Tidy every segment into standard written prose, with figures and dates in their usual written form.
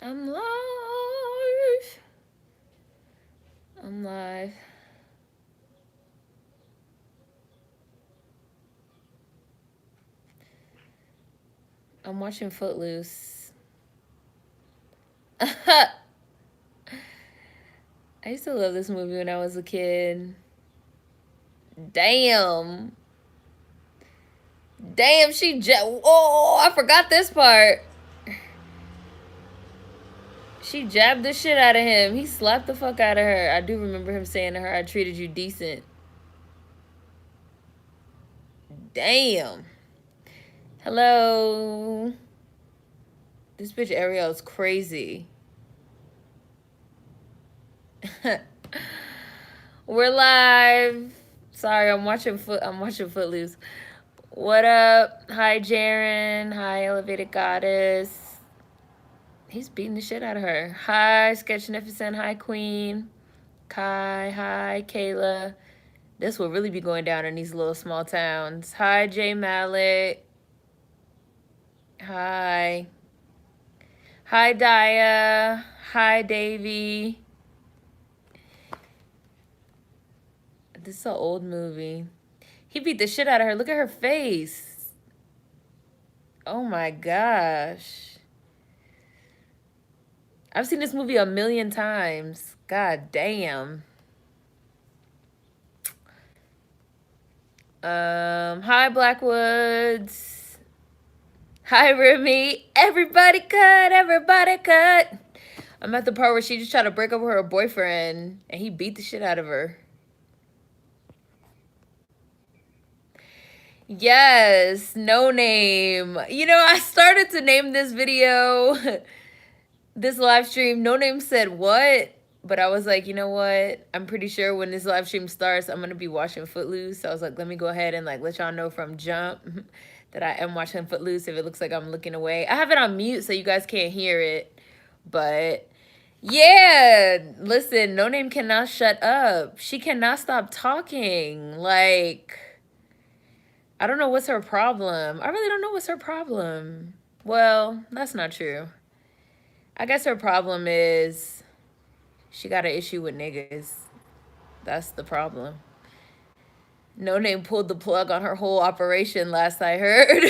I'm live. I'm live. I'm watching Footloose. I used to love this movie when I was a kid. Damn. Damn, oh, I forgot this part. She jabbed the shit out of him. He slapped the fuck out of her. I do remember him saying to her, I treated you decent. Damn. Hello. This bitch Ariel's crazy. We're live. Sorry, I'm watching Footloose. What up? Hi, Jaren. Hi, Elevated Goddess. He's beating the shit out of her. Hi, Sketchnificent. Hi, Queen. Kai. Hi, Kayla. This will really be going down in these little small towns. Hi, Jay Mallet. Hi. Hi, Daya. Hi, Davy. This is an old movie. He beat the shit out of her. Look at her face. Oh my gosh. I've seen this movie 1,000,000 times. God damn. Hi, Blackwoods. Hi, Remy. Everybody cut. Everybody cut. I'm at the part where she just tried to break up with her boyfriend, and he beat the shit out of her. Yes, Noname. You know, I started to name this video, this live stream. Noname said what? But I was like, you know what? I'm pretty sure when this live stream starts, I'm going to be watching Footloose. So I was like, let me go ahead and like let y'all know from jump that I am watching Footloose if it looks like I'm looking away. I have it on mute so you guys can't hear it. But yeah, listen, Noname cannot shut up. She cannot stop talking. Like, I don't know what's her problem. I really don't know what's her problem. Well, that's not true. I guess her problem is she got an issue with niggas. That's the problem. Noname pulled the plug on her whole operation last I heard.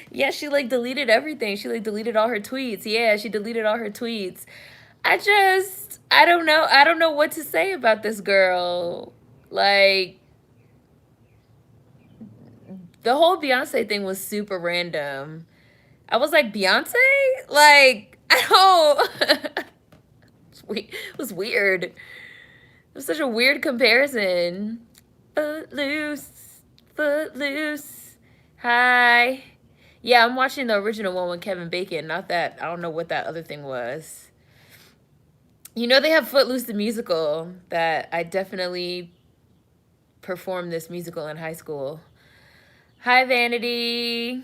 Yeah, she like deleted everything. She like deleted all her tweets. Yeah, she deleted all her tweets. I don't know. I don't know what to say about this girl. Like, the whole Beyonce thing was super random. I was like, Beyonce? Like, I don't. It was weird. It was such a weird comparison. Footloose. Footloose. Hi. Yeah, I'm watching the original one with Kevin Bacon, not that. I don't know what that other thing was. You know, they have Footloose the musical that I definitely performed this musical in high school. Hi, Vanity.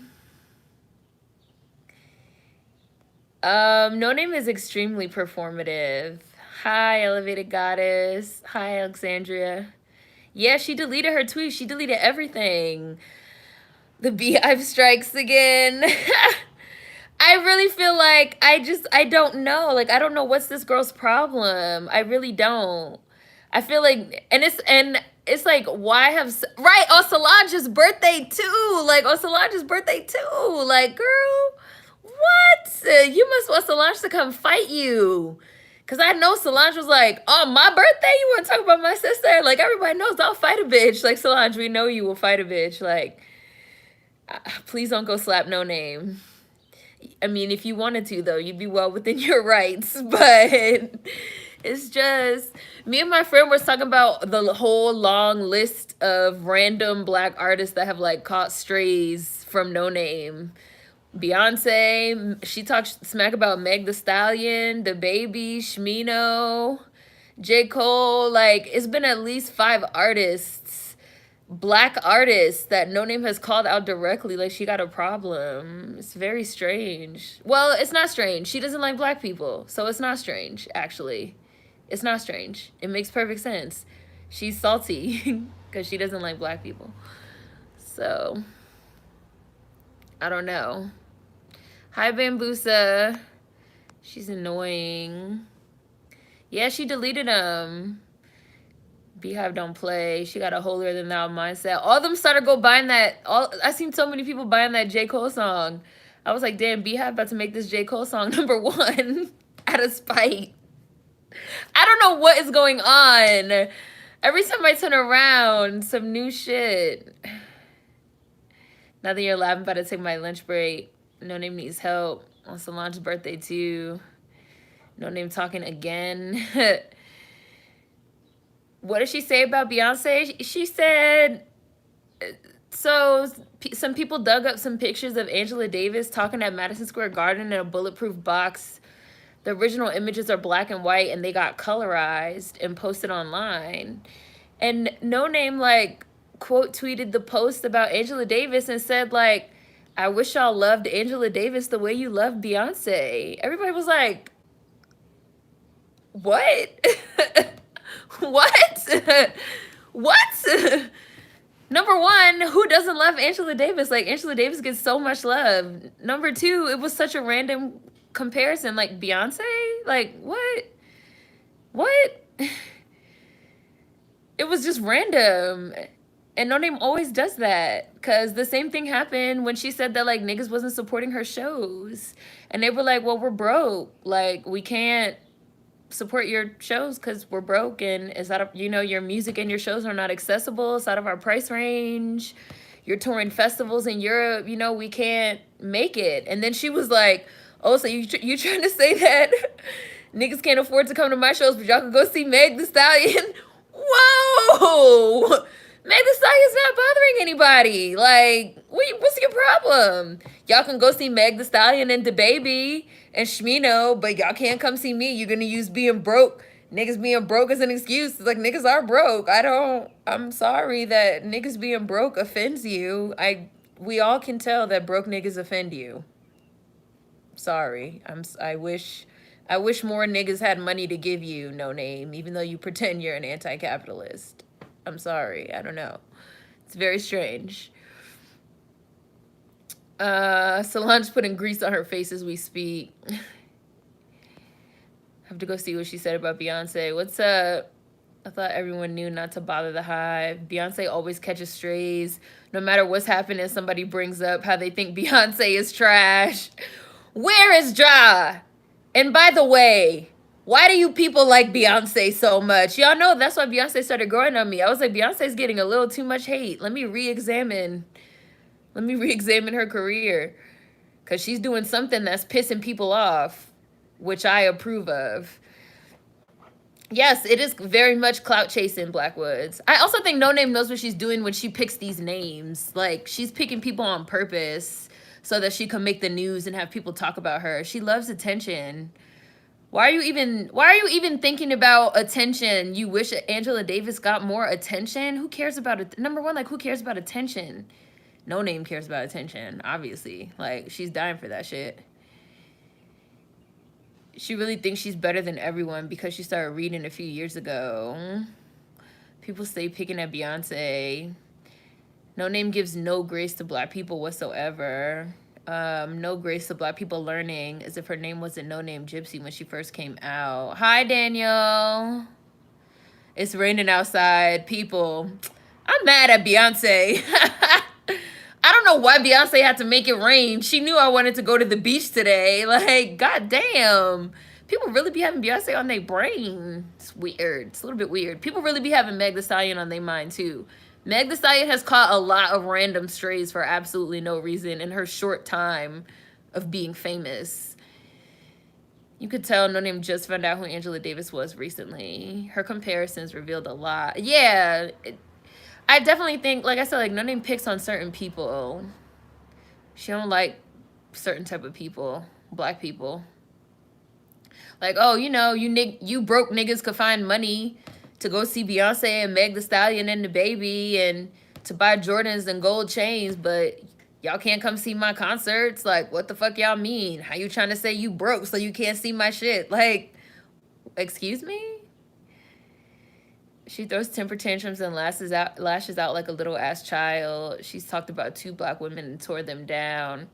Noname is extremely performative. Hi, Elevated Goddess. Hi, Alexandria. Yeah, she deleted her tweet. She deleted everything. The beehive strikes again. I really feel like I don't know. Like, I don't know what's this girl's problem. I really don't. I feel like, and it's like, why have, right, on Solange's birthday too. Like, on Solange's birthday too. Like, girl, what? You must want Solange to come fight you. Because I know Solange was like, on my birthday, you want to talk about my sister? Like, everybody knows I'll fight a bitch. Like, Solange, we know you will fight a bitch. Like, please don't go slap Noname. I mean, if you wanted to, though, you'd be well within your rights. But it's just, me and my friend was talking about the whole long list of random black artists that have, like, caught strays from Noname. Beyonce, she talked smack about Meg the Stallion, the Baby, Shmino, J. Cole. Like, it's been at least 5 artists, black artists, that Noname has called out directly. Like, she got a problem. It's very strange. Well, it's not strange. She doesn't like black people, so it's not strange, actually. It's not strange. It makes perfect sense. She's salty because she doesn't like black people. So, I don't know. Hi, Bambusa. She's annoying. Yeah, she deleted them. Beehive don't play. She got a holier than thou mindset. All of them started go buying that. I seen so many people buying that J. Cole song. I was like, damn, Beehive about to make this J. Cole song #1 out of spite. I don't know what is going on. Every time I turn around, some new shit. Now that you're alive, I'm about to take my lunch break. Noname needs help. On Solange's birthday, too. Noname talking again. What did she say about Beyonce? She said, so some people dug up some pictures of Angela Davis talking at Madison Square Garden in a bulletproof box. The original images are black and white, and they got colorized and posted online. And Noname, like, quote tweeted the post about Angela Davis and said, like, I wish y'all loved Angela Davis the way you love Beyonce. Everybody was like, what? What? What? Number one, who doesn't love Angela Davis? Like, Angela Davis gets so much love. Number two, it was such a random comparison. Like, Beyonce? Like, what? What? It was just random. And Noname always does that. Because the same thing happened when she said that, like, niggas wasn't supporting her shows. And they were like, well, we're broke. Like, we can't support your shows because we're broke, and it's out of, you know, your music and your shows are not accessible. It's out of our price range. You're touring festivals in Europe, you know, we can't make it. And then she was like, oh, so you trying to say that niggas can't afford to come to my shows, but y'all can go see Meg the Stallion? Whoa! Meg the Stallion's not bothering anybody. Like, what's your problem? Y'all can go see Meg the Stallion and DaBaby and Shmino, but y'all can't come see me. You're gonna use being broke, niggas being broke as an excuse. It's like, niggas are broke. I'm sorry that niggas being broke offends you. We all can tell that broke niggas offend you. Sorry. I wish more niggas had money to give you, Noname, even though you pretend you're an anti-capitalist. I'm sorry. I don't know. It's very strange. Solange's putting grease on her face as we speak. Have to go see what she said about Beyonce. What's up? I thought everyone knew not to bother the hive. Beyonce always catches strays. No matter what's happening, somebody brings up how they think Beyonce is trash. Where is Ja? And by the way, why do you people like Beyonce so much? Y'all know that's why Beyonce started growing on me. I was like, Beyonce's getting a little too much hate. Let me re-examine her career. Because she's doing something that's pissing people off, which I approve of. Yes, it is very much clout chasing, Blackwoods. I also think Noname knows what she's doing when she picks these names. Like, she's picking people on purpose so that she can make the news and have people talk about her. She loves attention. Why are you even thinking about attention? You wish Angela Davis got more attention? Who cares about it? Number one, like, who cares about attention? Noname cares about attention, obviously. Like, she's dying for that shit. She really thinks she's better than everyone because she started reading a few years ago. People stay picking at Beyonce. Noname gives no grace to Black people whatsoever. No grace to Black people learning, as if her name wasn't Noname Gypsy when she first came out. Hi, Daniel. It's raining outside. People, I'm mad at Beyonce. I don't know why Beyonce had to make it rain. She knew I wanted to go to the beach today. Like, goddamn. People really be having Beyonce on their brain. It's weird. It's a little bit weird. People really be having Meg the Stallion on their mind, too. Meg the Stallion has caught a lot of random strays for absolutely no reason in her short time of being famous. You could tell Noname just found out who Angela Davis was recently. Her comparisons revealed a lot. Yeah, I definitely think, like I said, like, Noname picks on certain people. She don't like certain type of people, Black people. Like, oh, you know, you broke niggas could find money to go see Beyonce and Meg the Stallion and DaBaby and to buy Jordans and gold chains, but y'all can't come see my concerts. Like, what the fuck y'all mean? How you trying to say you broke so you can't see my shit? Like, excuse me? She throws temper tantrums and lashes out like a little ass child. She's talked about 2 Black women and tore them down.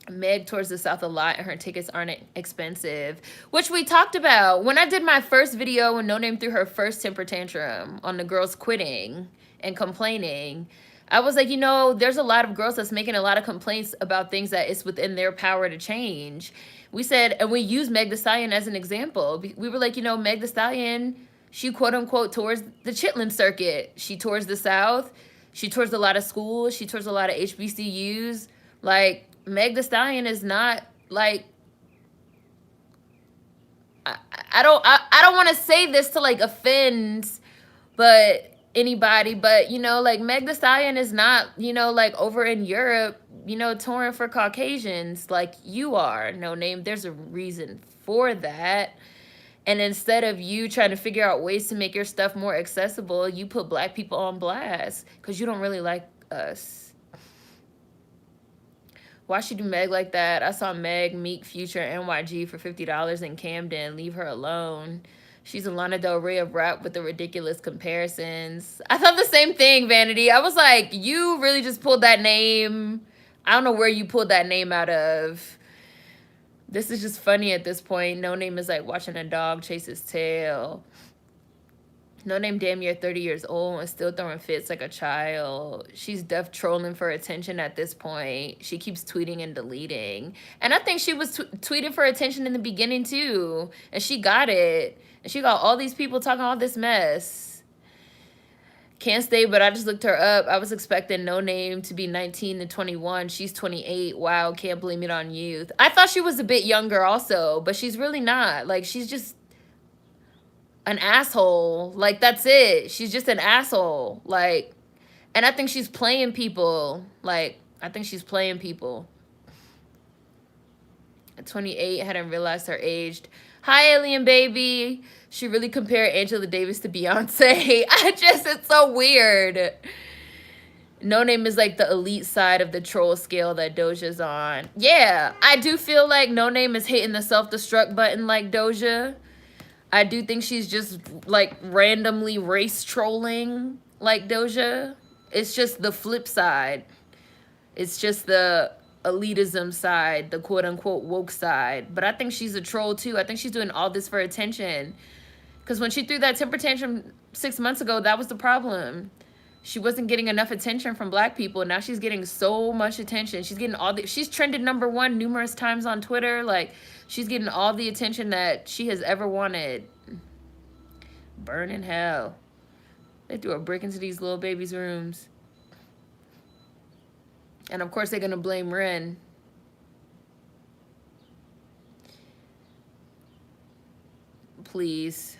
Meg tours the South a lot and her tickets aren't expensive, which we talked about when I did my first video when Noname threw her first temper tantrum on the girls quitting and complaining. I was like, you know, there's a lot of girls that's making a lot of complaints about things that it's within their power to change. We said, and we used Meg Thee Stallion as an example. We were like, you know, Meg Thee Stallion, she quote unquote tours the Chitlin circuit. She tours the South. She tours a lot of schools. She tours a lot of HBCUs. Like, Meg Thee Stallion is not like, I don't want to say this to like offend but anybody, but you know, like Meg Thee Stallion is not, you know, like over in Europe, you know, touring for Caucasians like you are. Noname, there's a reason for that. And instead of you trying to figure out ways to make your stuff more accessible, you put black people on blast because you don't really like us. Why she do Meg like that? I saw Meg meet Future NYG for $50 in Camden. Leave her alone. She's a Lana Del Rey of rap with the ridiculous comparisons. I thought the same thing, Vanity. I was like, you really just pulled that name. I don't know where you pulled that name out of. This is just funny at this point. Noname is like watching a dog chase his tail. Noname damn near 30 years old and still throwing fits like a child. She's def trolling for attention at this point. She keeps tweeting and deleting. And I think she was tweeting for attention in the beginning too. And she got it. And she got all these people talking all this mess. Can't stay, but I just looked her up. I was expecting Noname to be 19 to 21. She's 28. Wow, can't blame it on youth. I thought she was a bit younger also, but she's really not. Like, she's just an asshole. Like, that's it. She's just an asshole. Like, and I think she's playing people. Like, I think she's playing people. At 28, hadn't realized her age. Hi, alien baby. She really compared Angela Davis to Beyonce. It's so weird. Noname is like the elite side of the troll scale that Doja's on. Yeah, I do feel like Noname is hitting the self-destruct button like Doja. I do think she's just like randomly race trolling like Doja. It's just the flip side. It's just the elitism side, the quote unquote woke side. But I think she's a troll too. I think she's doing all this for attention. Because when she threw that temper tantrum 6 months ago, that was the problem. She wasn't getting enough attention from black people. Now she's getting so much attention. She's getting all the, she's trended #1 numerous times on Twitter. Like, she's getting all the attention that she has ever wanted. Burn in hell. They threw a brick into these little babies' rooms. And of course they're gonna blame Ren. Please.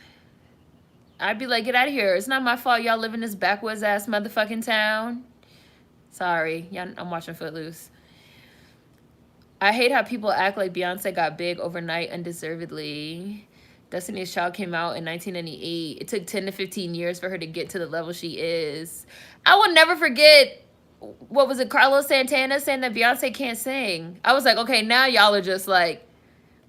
I'd be like, get out of here. It's not my fault y'all live in this backwoods ass motherfucking town. Sorry. Yeah, I'm watching Footloose. I hate how people act like Beyonce got big overnight undeservedly. Destiny's Child came out in 1998. It took 10 to 15 years for her to get to the level she is. I will never forget, what was it, Carlos Santana saying that Beyonce can't sing. I was like, okay, now y'all are just like,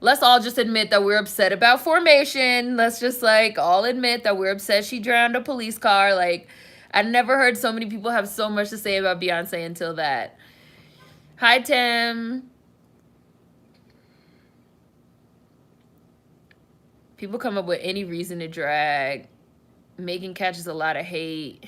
let's all just admit that we're upset about Formation. Let's just like all admit that we're upset she drowned a police car. Like, I never heard so many people have so much to say about Beyonce until that. Hi, Tim. People come up with any reason to drag. Megan catches a lot of hate.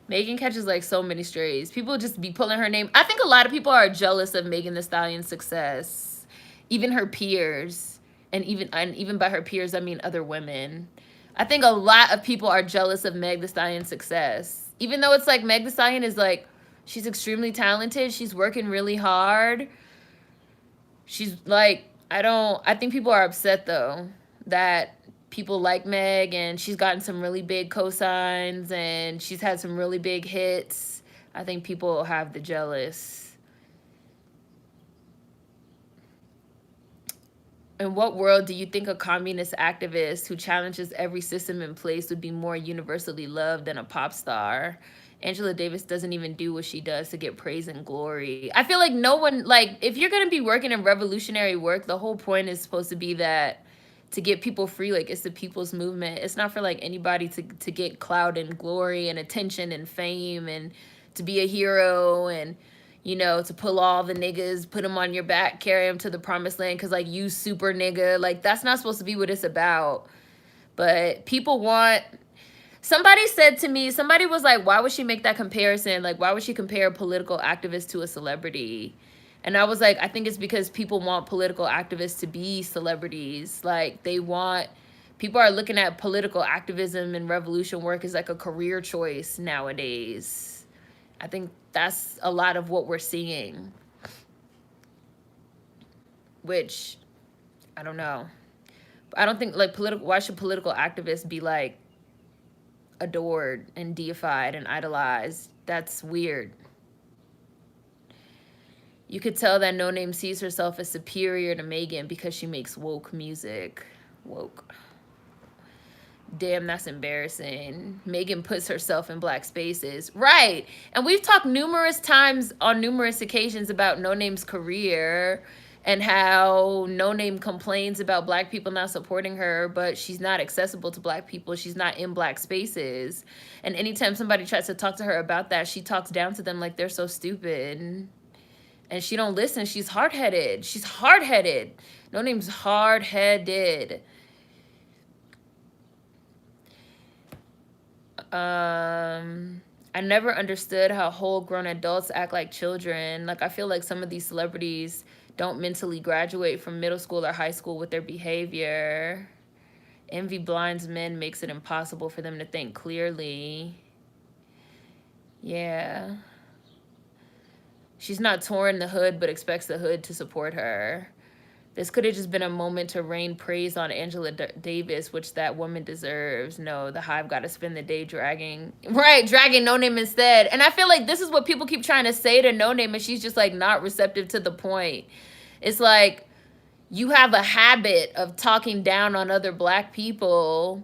Megan catches like so many strays. People just be pulling her name. I think a lot of people are jealous of Megan Thee Stallion's success. Even her peers. And even by her peers, I mean other women. I think a lot of people are jealous of Meg Thee Stallion's success. Even though it's like Meg Thee Stallion is like, she's extremely talented. She's working really hard. She's like, I think people are upset though that people like Meg and she's gotten some really big cosigns and she's had some really big hits. I think people have the jealous. In what world do you think a communist activist who challenges every system in place would be more universally loved than a pop star? Angela Davis doesn't even do what she does to get praise and glory. I feel like no one, like, if you're going to be working in revolutionary work, the whole point is supposed to be that to get people free. Like, it's the people's movement. It's not for like anybody to get clout and glory and attention and fame and to be a hero and, you know, to pull all the niggas, put them on your back, carry them to the promised land because, like, you super nigga. Like, that's not supposed to be what it's about. But people want... Somebody said to me, somebody was like, why would she make that comparison? Like, why would she compare a political activist to a celebrity? And I was like, I think it's because people want political activists to be celebrities. Like, they want... People are looking at political activism and revolution work as like a career choice nowadays. I think that's a lot of what we're seeing. Which, I don't know. I don't think, like, why should political activists be, like, adored and deified and idolized? That's weird. You could tell that Noname sees herself as superior to Megan because she makes woke music. Woke. Damn, that's embarrassing. Megan puts herself in black spaces. Right. And we've talked numerous times on numerous occasions about Noname's career and how Noname complains about black people not supporting her, but she's not accessible to black people. She's not in black spaces. And anytime somebody tries to talk to her about that, she talks down to them like they're so stupid. And she don't listen. She's hard-headed. She's hard-headed. Noname's hard-headed. I never understood how whole grown adults act like children. Like, I feel like some of these celebrities don't mentally graduate from middle school or high school with their behavior. Envy blinds men, makes it impossible for them to think clearly. Yeah. She's not touring the hood, but expects the hood to support her. This could have just been a moment to rain praise on Angela Davis, which that woman deserves. No, the Hive got to spend the day dragging Noname instead. And I feel like this is what people keep trying to say to Noname, and she's just, like, not receptive to the point. It's like, you have a habit of talking down on other black people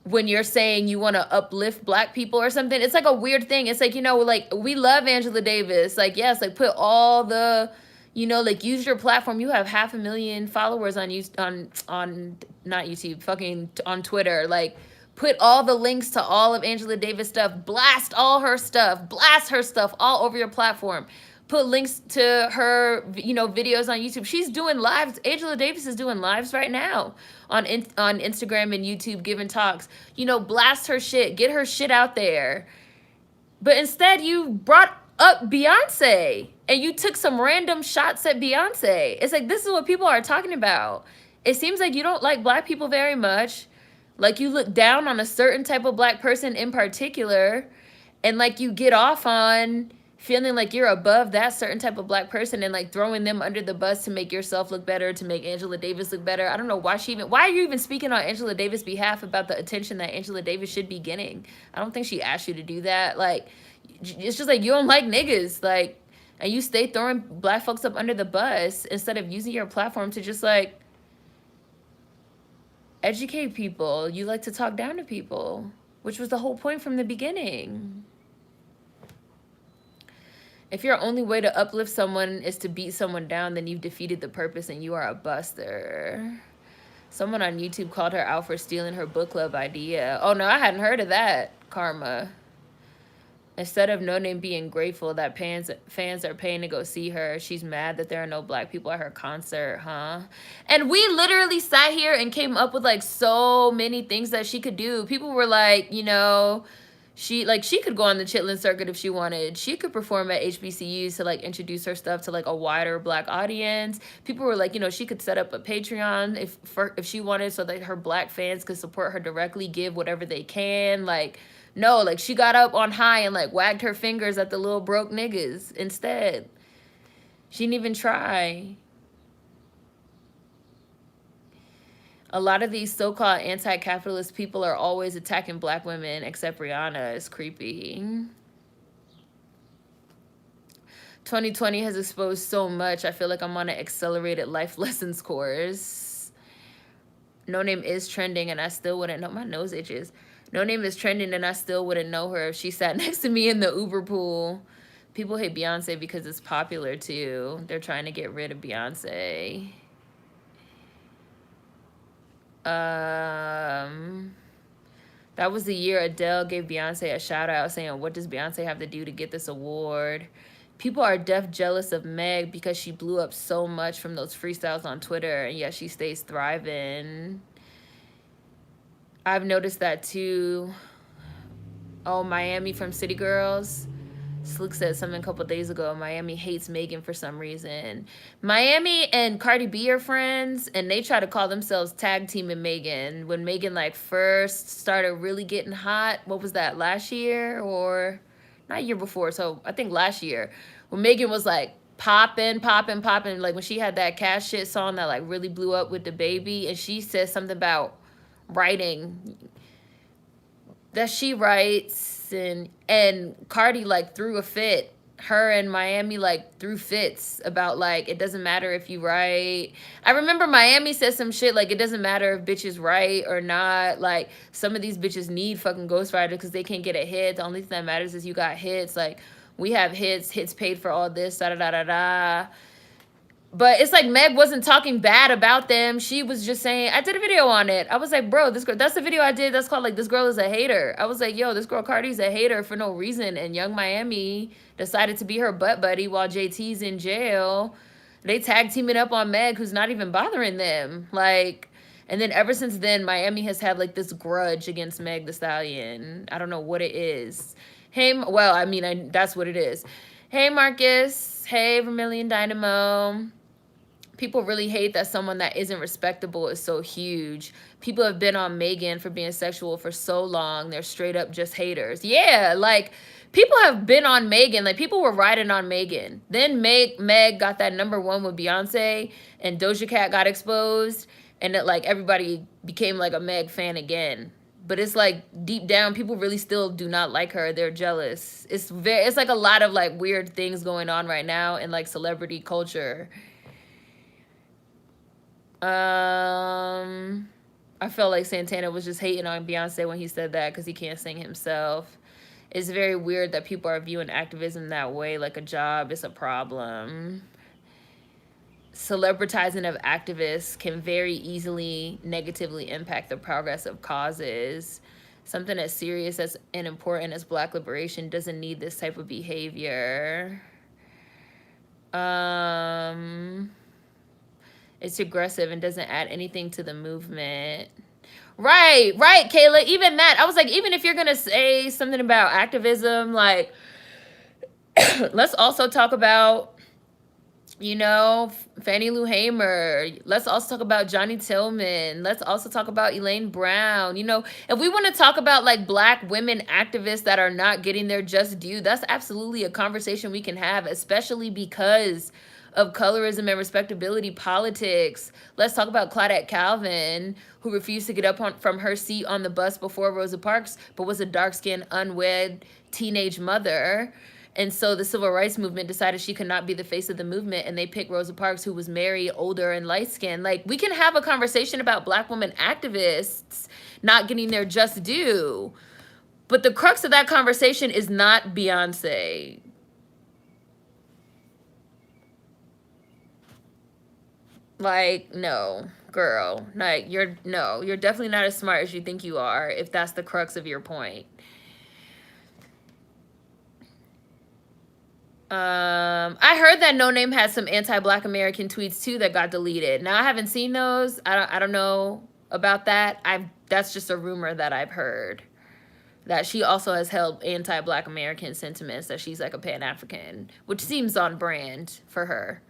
when you're saying you want to uplift black people or something. It's like a weird thing. It's like, you know, like, we love Angela Davis. Like, yes, like, put all the... You know, like, use your platform. You have 500,000 followers on not YouTube, fucking on Twitter. Like, put all the links to all of Angela Davis stuff. Blast all her stuff. Blast her stuff all over your platform. Put links to her, you know, videos on YouTube. She's doing lives. Angela Davis is doing lives right now on Instagram and YouTube, giving talks. You know, blast her shit. Get her shit out there. But instead, you brought up Beyonce and you took some random shots at Beyonce. It's like, this is what people are talking about. It seems like you don't like black people very much. Like, you look down on a certain type of black person in particular, and like, you get off on feeling like you're above that certain type of black person and like throwing them under the bus to make yourself look better, to make Angela Davis look better. I don't know why are you even speaking on Angela Davis' behalf about the attention that Angela Davis should be getting? I don't think she asked you to do that. Like, it's just like, you don't like niggas, like, and you stay throwing black folks up under the bus instead of using your platform to just, like, educate people. You like to talk down to people, which was the whole point from the beginning. If your only way to uplift someone is to beat someone down, then you've defeated the purpose and you are a buster. Someone on YouTube called her out for stealing her book club idea. Oh, no, I hadn't heard of that, Karma. Instead of Noname being grateful that fans are paying to go see her, she's mad that there are no black people at her concert, huh? And we literally sat here and came up with, like, so many things that she could do. People were like, you know, she could go on the Chitlin circuit if she wanted. She could perform at HBCUs to, like, introduce her stuff to, like, a wider black audience. People were like, you know, she could set up a Patreon if she wanted, so that her black fans could support her directly, give whatever they can, like... No, like, she got up on high and, like, wagged her fingers at the little broke niggas instead. She didn't even try. A lot of these so-called anti-capitalist people are always attacking black women, except Rihanna. It's creepy. 2020 has exposed so much. I feel like I'm on an accelerated life lessons course. Noname is trending, and I still wouldn't know. My nose itches. Noname is trending, and I still wouldn't know her if she sat next to me in the Uber pool. People hate Beyonce because it's popular, too. They're trying to get rid of Beyonce. That was the year Adele gave Beyonce a shout out saying, what does Beyonce have to do to get this award? People are deaf jealous of Meg because she blew up so much from those freestyles on Twitter, and yet she stays thriving. I've noticed that too. Oh, Miami from City Girls. Slick said something a couple days ago. Miami hates Megan for some reason. Miami and Cardi B are friends, and they try to call themselves tag teaming Megan. When Megan like first started really getting hot, what was that, last year or not year before? So I think last year, when Megan was like popping, like when she had that Cash Shit song that like really blew up with the baby, and she said something about writing that she writes, and Cardi like threw a fit. Her and Miami like threw fits about like it doesn't matter if you write. I remember Miami said some shit like it doesn't matter if bitches write or not. Like some of these bitches need fucking ghostwriters because they can't get a hit. The only thing that matters is you got hits. Like we have hits paid for all this, da da da da da. But it's like Meg wasn't talking bad about them. She was just saying, I did a video on it. I was like, bro, this girl, that's the video I did. That's called like, this girl is a hater. I was like, yo, this girl Cardi's a hater for no reason. And Young Miami decided to be her butt buddy while JT's in jail. They tag teaming up on Meg, who's not even bothering them. Like, and then ever since then, Miami has had like this grudge against Meg the Stallion. I don't know what it is. Hey, well, I mean, that's what it is. Hey, Marcus. Hey, Vermilion Dynamo. People really hate that someone that isn't respectable is so huge. People have been on Megan for being sexual for so long. They're straight up just haters. Yeah, like, people have been on Megan. Like, people were riding on Megan. Then Meg got that #1 with Beyonce, and Doja Cat got exposed, and it, like, everybody became, like, a Meg fan again. But it's, like, deep down, people really still do not like her. They're jealous. It's like, a lot of, like, weird things going on right now in, like, celebrity culture. I felt like Santana was just hating on Beyonce when he said that because he can't sing himself. It's very weird that people are viewing activism that way, like a job. It's a problem. Celebritizing of activists can very easily negatively impact the progress of causes. Something as serious as and important as Black liberation doesn't need this type of behavior. It's aggressive and doesn't add anything to the movement. Right, Kayla. Even that, I was like, even if you're going to say something about activism, like, let's also talk about, you know, Fannie Lou Hamer. Let's also talk about Johnny Tillman. Let's also talk about Elaine Brown. You know, if we want to talk about, like, Black women activists that are not getting their just due, that's absolutely a conversation we can have, especially because of colorism and respectability politics. Let's talk about Claudette Calvin, who refused to get up from her seat on the bus before Rosa Parks, but was a dark-skinned, unwed teenage mother. And so the civil rights movement decided she could not be the face of the movement, and they picked Rosa Parks, who was married, older, and light-skinned. Like, we can have a conversation about Black women activists not getting their just due. But the crux of that conversation is not Beyonce. Like, no, girl. Like, you're definitely not as smart as you think you are, if that's the crux of your point. I heard that Noname had some anti-Black American tweets too that got deleted. Now, I haven't seen those. I don't know about that. That's just a rumor that I've heard, that she also has held anti-Black American sentiments, that she's like a Pan-African, which seems on brand for her.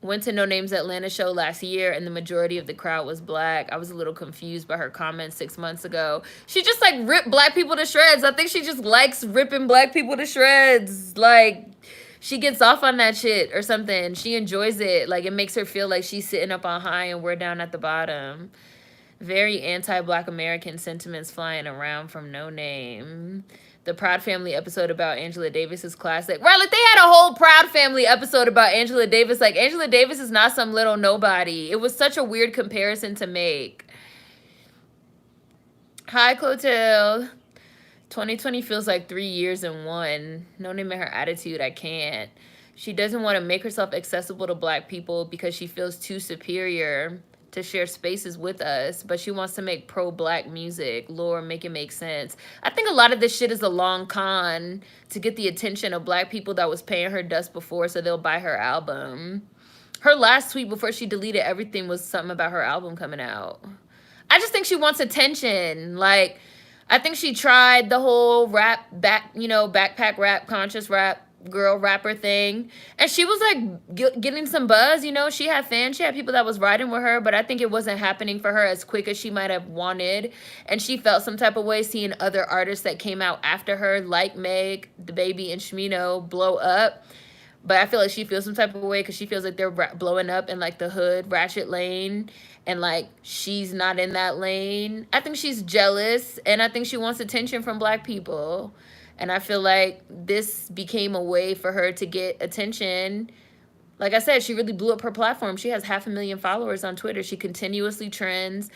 Went to Noname's Atlanta show last year, and the majority of the crowd was Black. I was a little confused by her comments 6 months ago. She just, like, ripped Black people to shreds. I think she just likes ripping Black people to shreds. Like, she gets off on that shit or something. She enjoys it. Like, it makes her feel like she's sitting up on high and we're down at the bottom. Very anti-Black American sentiments flying around from Noname. The Proud Family episode about Angela Davis is classic. Right, like, they had a whole Proud Family episode about Angela Davis. Like, Angela Davis is not some little nobody. It was such a weird comparison to make. Hi, Clotilde. 2020 feels like 3 years in one. No name in her attitude, I can't. She doesn't want to make herself accessible to Black people because she feels too superior. to share spaces with us, but she wants to make pro-black music. Lord, make it make sense. I think a lot of this shit is a long con to get the attention of black people that was paying her dust before so they'll buy her album. Her last tweet before she deleted everything was something about her album coming out. I just think she wants attention. Like, I think she tried the whole backpack rap, conscious rap, girl rapper thing, and she was like getting some buzz. She had fans, she had people that was riding with her, but I think it wasn't happening for her as quick as she might have wanted, and she felt some type of way seeing other artists that came out after her, like Meg, the Baby, and Shmino, blow up. But I feel like she feels some type of way because she feels like they're blowing up in like the hood ratchet lane, and like she's not in that lane. I think she's jealous, and I think she wants attention from black people. And I feel like this became a way for her to get attention. Like I said, she really blew up her platform. She has 500,000 followers on Twitter. She continuously trends.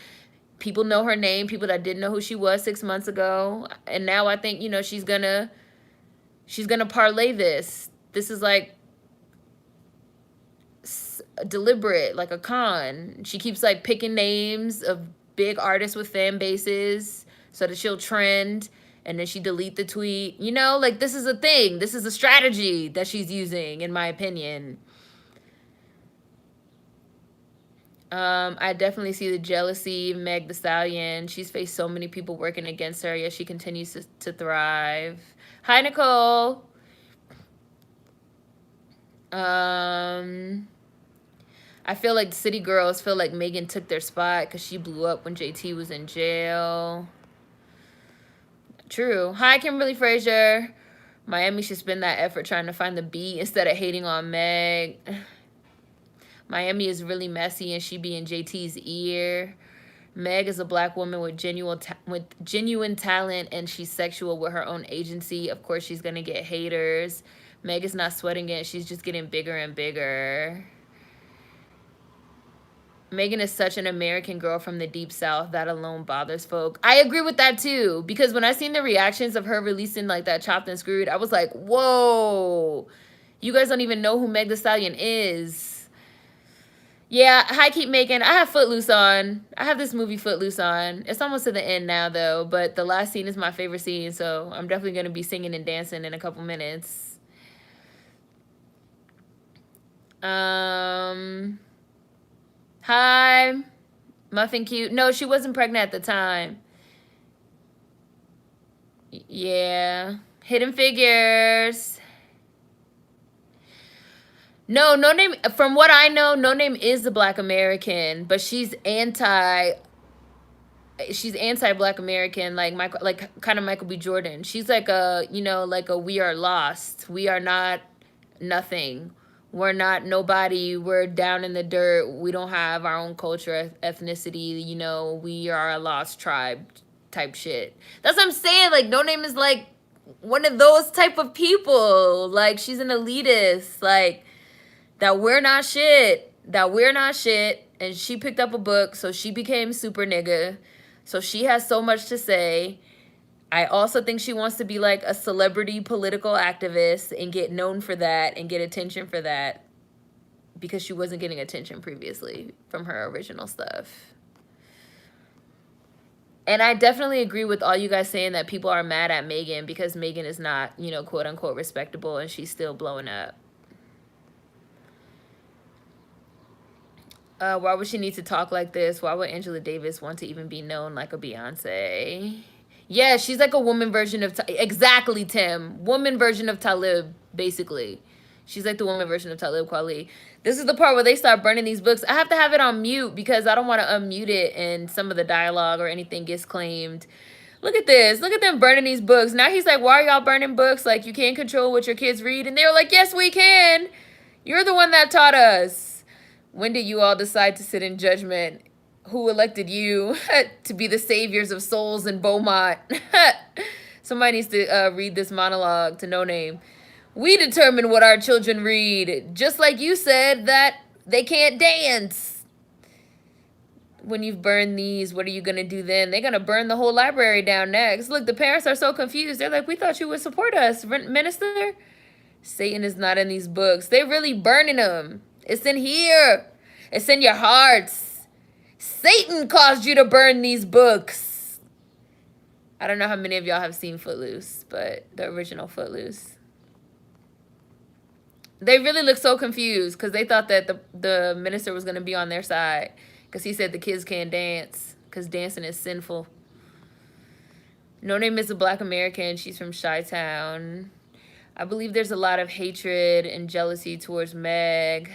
People know her name, people that didn't know who she was 6 months ago. And now I think, she's gonna parlay this. This is like deliberate, like a con. She keeps like picking names of big artists with fan bases so that she'll trend, and then she delete the tweet. Like, this is a thing. This is a strategy that she's using, in my opinion. I definitely see the jealousy. Meg the Stallion, she's faced so many people working against her, yet she continues to thrive. Hi, Nicole. I feel like city girls feel like Megan took their spot because she blew up when JT was in jail. True. Hi, Kimberly Frazier. Miami should spend that effort trying to find the B instead of hating on Meg. Miami is really messy and she be in JT's ear. Meg is a black woman with genuine talent, and she's sexual with her own agency. Of course, she's going to get haters. Meg is not sweating it. She's just getting bigger and bigger. Megan is such an American girl from the deep south. That alone bothers folk. I agree with that too, because when I seen the reactions of her releasing like that Chopped and Screwed, I was like, whoa, you guys don't even know who Meg the Stallion is. Yeah, hi, keep making. I have Footloose on. I have this movie Footloose on. It's almost to the end now though, but the last scene is my favorite scene, so I'm definitely going to be singing and dancing in a couple minutes. Hi, Muffin Cute. No, she wasn't pregnant at the time. Yeah. Hidden Figures. No, Noname, from what I know, Noname is the Black American, but she's anti-Black American, like kind of Michael B. Jordan. She's like a, like a we are lost. We are not nothing. We're not nobody. We're down in the dirt. We don't have our own culture, ethnicity. We are a lost tribe type shit. That's what I'm saying. Like, Noname is like one of those type of people. Like, she's an elitist. Like, that we're not shit. And she picked up a book, so she became super nigga. So she has so much to say. I also think she wants to be like a celebrity political activist and get known for that and get attention for that, because she wasn't getting attention previously from her original stuff. And I definitely agree with all you guys saying that people are mad at Megan because Megan is not, quote unquote respectable, and she's still blowing up. Why would she need to talk like this? Why would Angela Davis want to even be known like a Beyonce? Yeah, she's like a woman version of... Exactly, Tim. Woman version of Talib, basically. She's like the woman version of Talib Kweli. This is the part where they start burning these books. I have to have it on mute because I don't want to unmute it and some of the dialogue or anything gets claimed. Look at this. Look at them burning these books. Now he's like, why are y'all burning books? Like, you can't control what your kids read. And they were like, yes, we can. You're the one that taught us. When did you all decide to sit in judgment? Who elected you to be the saviors of souls in Beaumont? Somebody needs to read this monologue to Noname. We determine what our children read, just like you said that they can't dance. When you've burned these, what are you going to do then? They're going to burn the whole library down next. Look, the parents are so confused. They're like, we thought you would support us, minister. Satan is not in these books. They're really burning them. It's in here. It's in your hearts. Satan caused you to burn these books. I don't know how many of y'all have seen Footloose, but the original Footloose. They really look so confused because they thought that the minister was going to be on their side because he said the kids can't dance because dancing is sinful. Noname is a Black American. She's from Chi-Town. I believe there's a lot of hatred and jealousy towards Meg.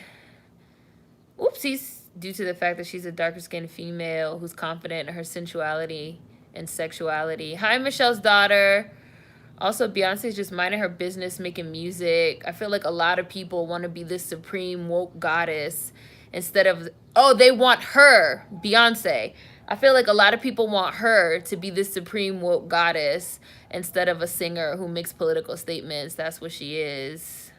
Oopsies. Due to the fact that she's a darker-skinned female who's confident in her sensuality and sexuality. Hi, Michelle's daughter. Also, Beyonce's just minding her business, making music. I feel like a lot of people want to be this supreme woke goddess instead of, oh, they want her, Beyonce. I feel like a lot of people want her to be this supreme woke goddess instead of a singer who makes political statements. That's what she is.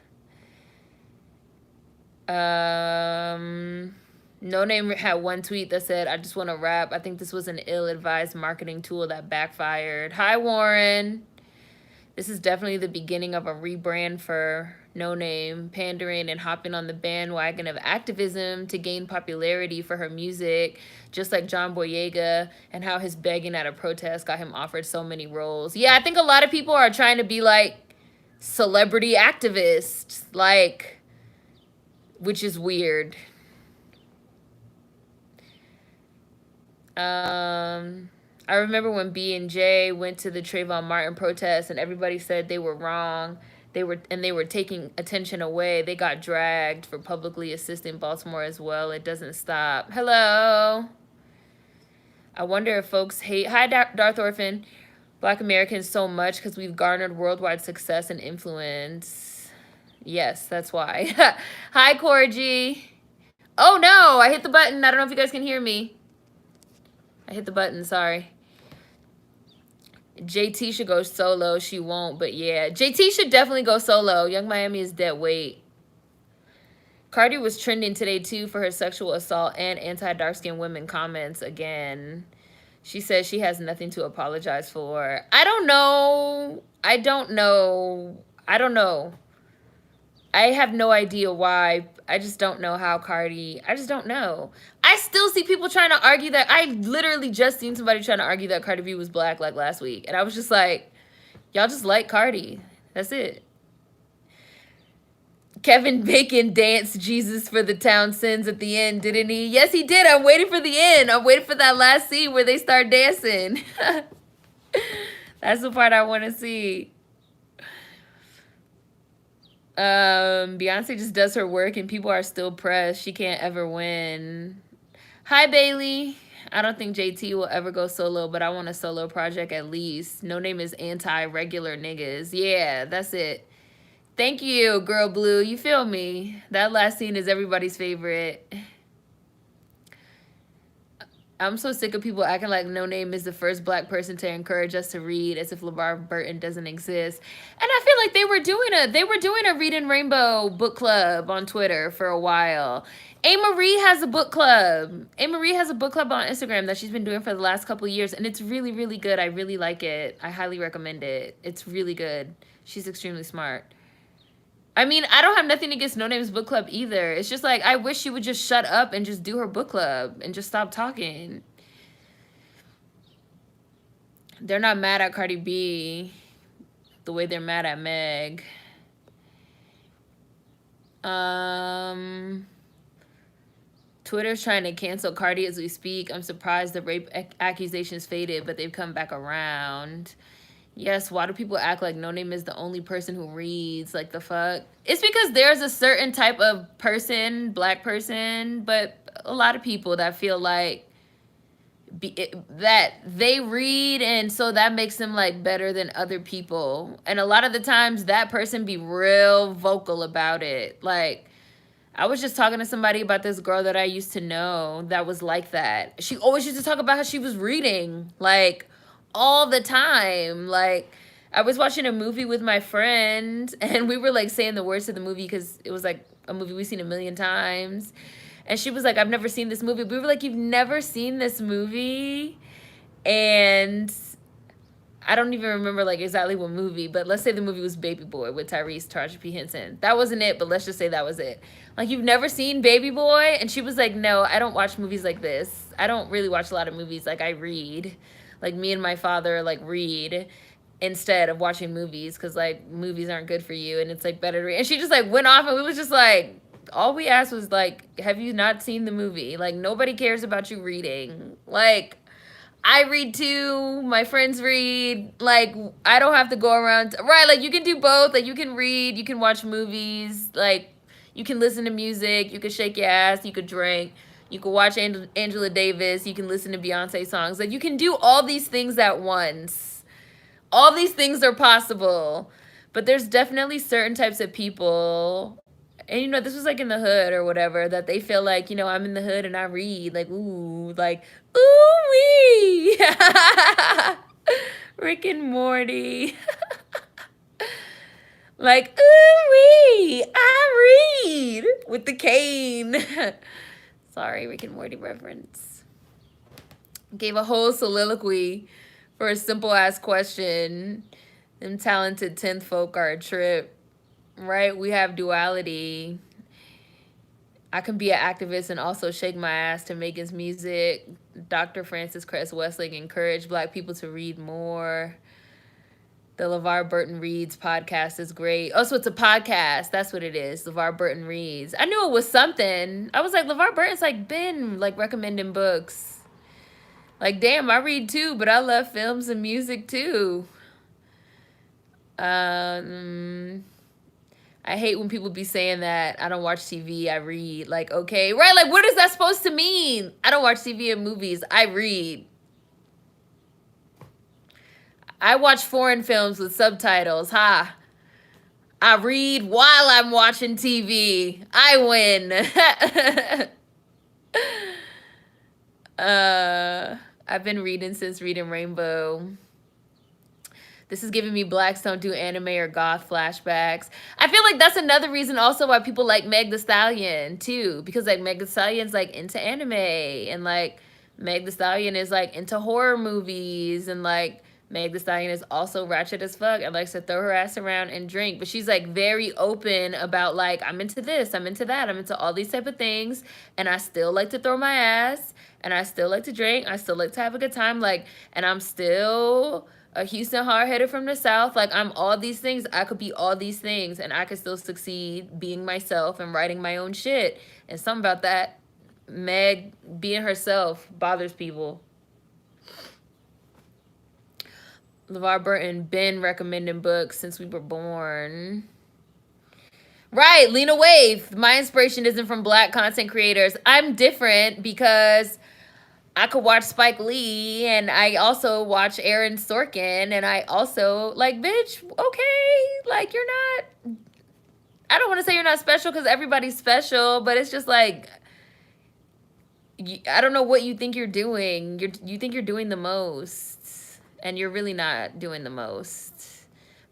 Noname had one tweet that said, I just want to rap. I think this was an ill-advised marketing tool that backfired. Hi, Warren. This is definitely the beginning of a rebrand for Noname, pandering and hopping on the bandwagon of activism to gain popularity for her music, just like John Boyega, and how his begging at a protest got him offered so many roles. Yeah, I think a lot of people are trying to be like celebrity activists, like, which is weird. I remember when B and J went to the Trayvon Martin protest and everybody said they were wrong. They were taking attention away. They got dragged for publicly assisting Baltimore as well. It doesn't stop. Hello. I wonder if folks hate, hi Darth Orphan, Black Americans so much because we've garnered worldwide success and influence. Yes, that's why. Hi, Corgi. Oh no, I hit the button. I don't know if you guys can hear me. I hit the button, sorry. JT should go solo. She won't, but yeah. JT should definitely go solo. Young Miami is dead weight. Cardi was trending today, too, for her sexual assault and anti-dark-skinned women comments again. She says she has nothing to apologize for. I don't know. I don't know. I have no idea why. I just don't know how Cardi, I just don't know. I still see people trying to argue that. I literally just seen somebody trying to argue that Cardi B was Black like last week. And I was just like, y'all just like Cardi. That's it. Kevin Bacon danced Jesus for the town sins at the end, didn't he? Yes, he did. I'm waiting for the end. I'm waiting for that last scene where they start dancing. That's the part I want to see. Beyonce just does her work and people are still pressed. She can't ever win. Hi, Bailey. I don't think JT will ever go solo, but I want a solo project at least. Noname is anti-regular niggas. Yeah, that's it. Thank you, Girl Blue. You feel me? That last scene is everybody's favorite. I'm so sick of people acting like Noname is the first Black person to encourage us to read, as if LeVar Burton doesn't exist. And I feel like they were doing a Read and Rainbow book club on Twitter for a while. A. Marie has a book club. A. Marie has a book club on Instagram that she's been doing for the last couple of years, and it's really, really good. I really like it. I highly recommend it. It's really good. She's extremely smart. I mean, I don't have nothing against Noname's book club either. It's just like, I wish she would just shut up and just do her book club and just stop talking. They're not mad at Cardi B the way they're mad at Meg. Twitter's trying to cancel Cardi as we speak. I'm surprised the rape accusations faded, but they've come back around. Yes, why do people act like Noname is the only person who reads? Like, the fuck? It's because there's a certain type of person, Black person, but a lot of people that feel like that they read, and so that makes them, like, better than other people. And a lot of the times, that person be real vocal about it. Like, I was just talking to somebody about this girl that I used to know that was like that. She always used to talk about how she was reading, like, all the time. Like, I was watching a movie with my friend and we were like saying the words to the movie because it was like a movie we've seen a million times, and she was like, I've never seen this movie. We were like, you've never seen this movie? And I don't even remember like exactly what movie, but let's say the movie was Baby Boy with Taraji P. Henson. That wasn't it, but let's just say that was it. Like, you've never seen Baby Boy? And she was like, no, I don't watch movies like this. I don't really watch a lot of movies. Like, I read. Like, me and my father, like, read instead of watching movies because, like, movies aren't good for you and it's, like, better to read. And she just, like, went off and we was just, like, all we asked was, like, have you not seen the movie? Like, nobody cares about you reading. Like, I read too. My friends read. Like, I don't have to go around. Right, like, you can do both. Like, you can read. You can watch movies. Like, you can listen to music. You can shake your ass. You could drink. You can watch Angela Davis. You can listen to Beyonce songs. Like, you can do all these things at once. All these things are possible. But there's definitely certain types of people, and, you know, this was, like, in the hood or whatever, that they feel like, you know, I'm in the hood and I read. Like, ooh, ooh-wee. Rick and Morty. Like, ooh-wee, I read. With the cane. Sorry, Rick and Morty reference. Gave a whole soliloquy for a simple-ass question. Them talented 10th folk are a trip. Right? We have duality. I can be an activist and also shake my ass to Megan's music. Dr. Francis Cress Westlake encouraged Black people to read more. The LeVar Burton Reads podcast is great. Oh, so it's a podcast. That's what it is. LeVar Burton Reads. I knew it was something. I was like, LeVar Burton's like been like recommending books. Like, damn, I read too, but I love films and music too. I hate when people be saying that I don't watch TV, I read. Like, okay, right? Like, what is that supposed to mean? I don't watch TV and movies, I read. I watch foreign films with subtitles, ha. I read while I'm watching TV. I win. I've been reading since reading Rainbow. This is giving me Blacks Don't Do Anime or Goth flashbacks. I feel like that's another reason also why people like Meg the Stallion, too. Because, like, Meg the Stallion's, like, into anime. And, like, Meg the Stallion is, like, into horror movies. And, like, Meg the Stallion is also ratchet as fuck and likes to throw her ass around and drink. But she's, like, very open about, like, I'm into this, I'm into that, I'm into all these type of things. And I still like to throw my ass. And I still like to drink. I still like to have a good time. Like, and I'm still a Houston hard-headed from the South. Like, I'm all these things. I could be all these things, and I could still succeed being myself and writing my own shit. And something about that, Meg being herself, bothers people. LeVar Burton been recommending books since we were born. Right, Lena Waithe. My inspiration isn't from Black content creators. I'm different because I could watch Spike Lee, and I also watch Aaron Sorkin, and I also, like, bitch, okay, like, you're not, I don't want to say you're not special because everybody's special, but it's just like, I don't know what you think you're doing. You think you're doing the most, and you're really not doing the most,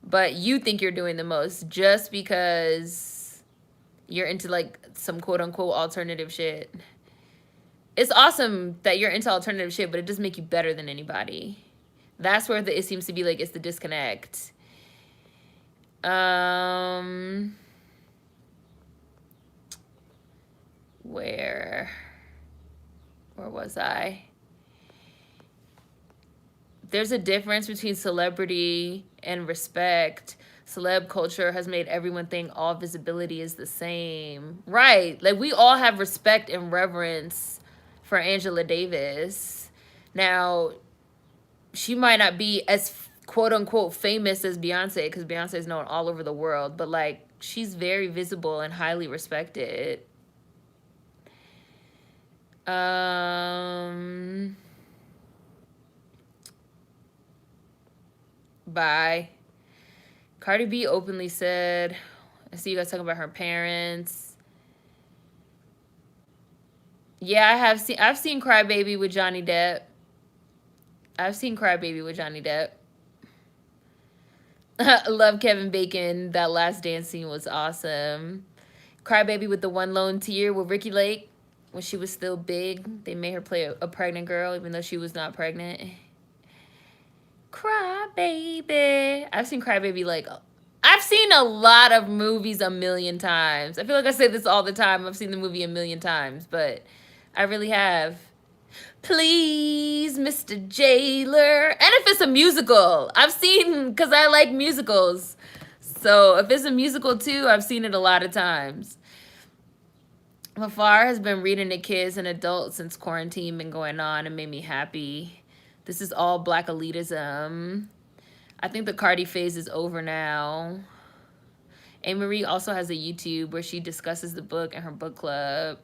but you think you're doing the most just because you're into, like, some quote-unquote alternative shit. It's awesome that you're into alternative shit, but it doesn't make you better than anybody. That's where it seems to be, like, it's the disconnect. Where was I? There's a difference between celebrity and respect. Celeb culture has made everyone think all visibility is the same. Right. Like, we all have respect and reverence for Angela Davis. Now, she might not be as quote-unquote famous as Beyonce, because Beyonce is known all over the world, but, like, she's very visible and highly respected. Bye. Cardi B openly said, I see you guys talking about her parents. Yeah, I've seen Cry Baby with Johnny Depp. Love Kevin Bacon. That Last Dance scene was awesome. Cry Baby with the One Lone Tear with Ricky Lake when she was still big. They made her play a pregnant girl even though she was not pregnant. Cry Baby. I've seen Cry Baby like, I've seen a lot of movies a million times. I feel like I say this all the time. I've seen the movie a million times, but I really have. Please, Mr. Jailer. And if it's a musical, I've seen, because I like musicals. So if it's a musical too, I've seen it a lot of times. Lafar has been reading to kids and adults since quarantine been going on and made me happy. This is all black elitism. I think the Cardi phase is over now. A. Marie also has a YouTube where she discusses the book in her book club.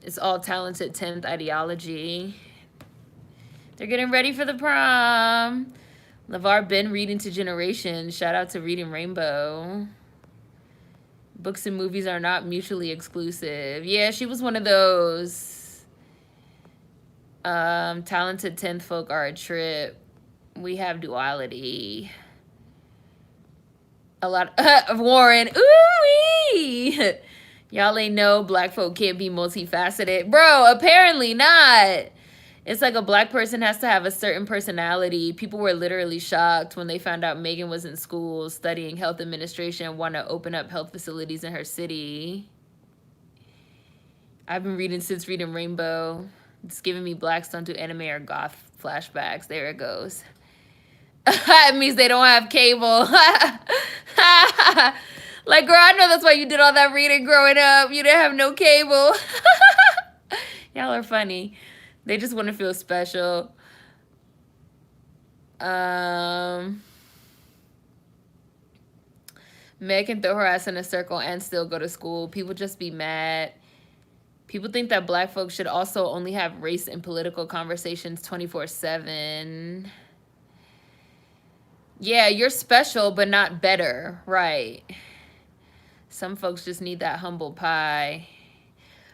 It's all talented 10th ideology. They're getting ready for the prom. LeVar been reading to generations. Shout out to Reading Rainbow. Books and movies are not mutually exclusive. Yeah, she was one of those. Talented 10th folk are a trip. We have duality. A lot of Warren. Ooh-wee! Y'all ain't know black folk can't be multifaceted. Bro, apparently not. It's like a black person has to have a certain personality. People were literally shocked when they found out Megan was in school studying health administration and want to open up health facilities in her city. I've been reading since Reading Rainbow. It's giving me blacks don't do anime or goth flashbacks. There it goes. It means they don't have cable. Like, girl, I know that's why you did all that reading growing up. You didn't have no cable. Y'all are funny. They just want to feel special. Meg can throw her ass in a circle and still go to school. People just be mad. People think that black folks should also only have race and political conversations 24/7. Yeah, you're special, but not better. Right. Some folks just need that humble pie.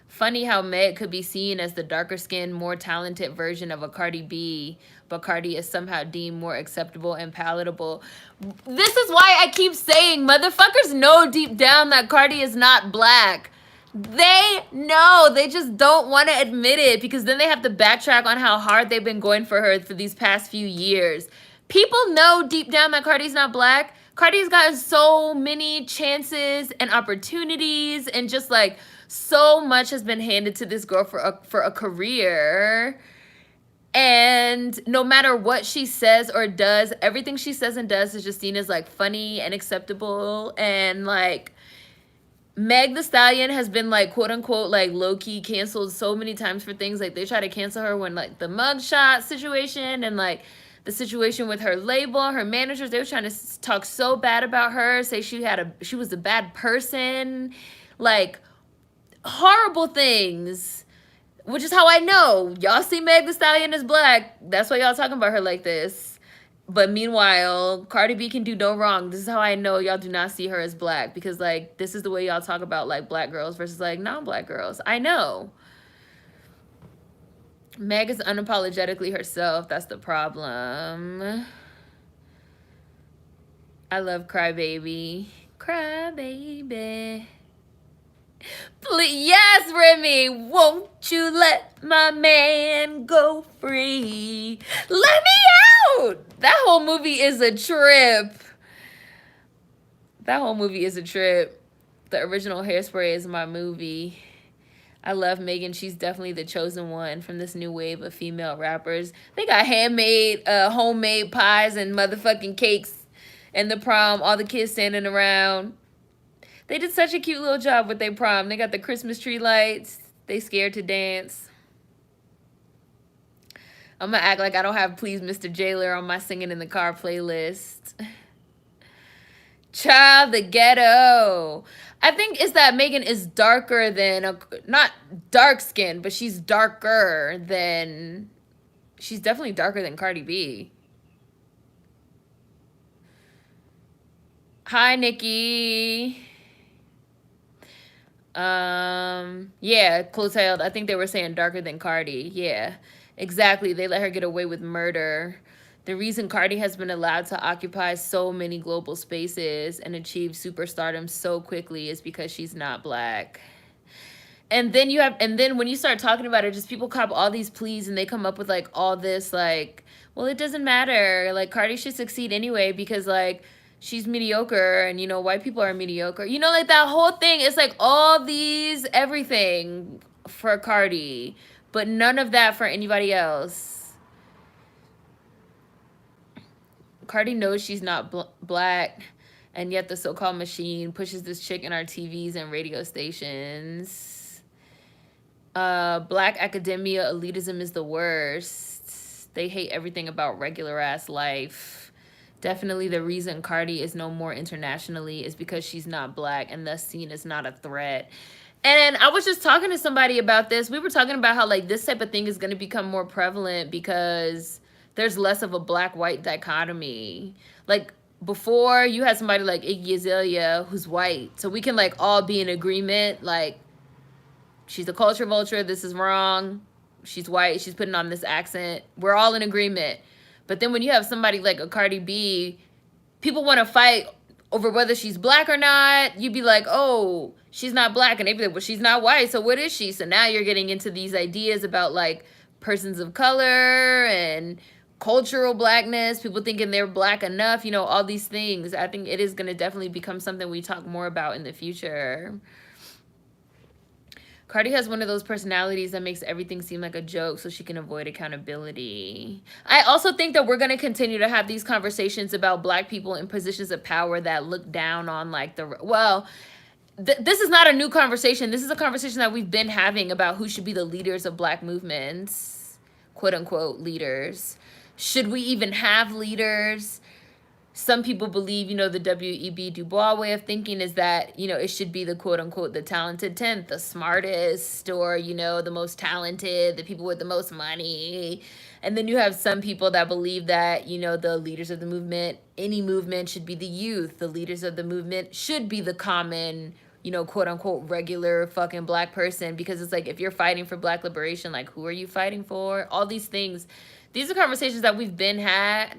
Funny how Meg could be seen as the darker-skinned, more talented version of a Cardi B, but Cardi is somehow deemed more acceptable and palatable. This is why I keep saying motherfuckers know deep down that Cardi is not black. They know. They just don't want to admit it because then they have to backtrack on how hard they've been going for her for these past few years. People know deep down that Cardi's not black. Cardi's gotten so many chances and opportunities and just like so much has been handed to this girl for a career. And no matter what she says or does, everything she says and does is just seen as like funny and acceptable. And like Meg the Stallion has been like quote unquote like low-key canceled so many times for things. Like they try to cancel her when like the mugshot situation and like the situation with her label, her managers, they were trying to talk so bad about her, say she was a bad person, like horrible things, which is how I know y'all see Meg the Stallion as black. That's why y'all talking about her like this. But meanwhile, Cardi B can do no wrong. This is how I know y'all do not see her as black because like this is the way y'all talk about like black girls versus like non-black girls. I know. Meg is unapologetically herself. That's the problem. I love Cry Baby. Cry Baby. Please, yes, Remy. Won't you let my man go free? Let me out. That whole movie is a trip. That whole movie is a trip. The original Hairspray is my movie. I love Megan. She's definitely the chosen one from this new wave of female rappers. They got handmade, homemade pies and motherfucking cakes in the prom. All the kids standing around. They did such a cute little job with their prom. They got the Christmas tree lights. They scared to dance. I'm gonna act like I don't have Please Mr. Jailer on my singing in the car playlist. Child, the ghetto. I think it's that Megan is darker than, not dark skinned, but she's darker than, she's definitely darker than Cardi B. Hi, Nikki. Yeah, Clotilde. I think they were saying darker than Cardi. Yeah, exactly. They let her get away with murder. The reason Cardi has been allowed to occupy so many global spaces and achieve superstardom so quickly is because she's not black. And then when you start talking about it, just people cop all these pleas and they come up with like all this like, well, it doesn't matter. Like Cardi should succeed anyway because like she's mediocre and you know white people are mediocre. You know, like that whole thing. It's like all these everything for Cardi, but none of that for anybody else. Cardi knows she's not black, and yet the so-called machine pushes this chick in our TVs and radio stations. Black academia elitism is the worst. They hate everything about regular ass life. Definitely the reason Cardi is no more internationally is because she's not black and thus seen as not a threat. And I was just talking to somebody about this. We were talking about how like this type of thing is going to become more prevalent because there's less of a black-white dichotomy. Like before you had somebody like Iggy Azalea who's white. So we can like all be in agreement like she's a culture vulture. This is wrong. She's white. She's putting on this accent. We're all in agreement. But then when you have somebody like a Cardi B, people want to fight over whether she's black or not. You'd be like, oh, she's not black. And they'd be like, well, she's not white. So what is she? So now you're getting into these ideas about like persons of color and cultural blackness. People thinking they're black enough. You know, all these things. I think it is going to definitely become something we talk more about in the future. Cardi has one of those personalities that makes everything seem like a joke so she can avoid accountability. I also think that we're going to continue to have these conversations about black people in positions of power that look down on like the, well, this is not a new conversation. This is a conversation that we've been having about who should be the leaders of black movements, quote unquote leaders. Should we even have leaders? Some people believe, you know, the W.E.B. Du Bois way of thinking is that, you know, it should be the quote unquote, the talented 10th, the smartest, or, you know, the most talented, the people with the most money. And then you have some people that believe that, you know, the leaders of the movement, any movement should be the youth. The leaders of the movement should be the common, you know, quote unquote, regular fucking black person. Because it's like, if you're fighting for black liberation, like, who are you fighting for? All these things. These are conversations that we've been had,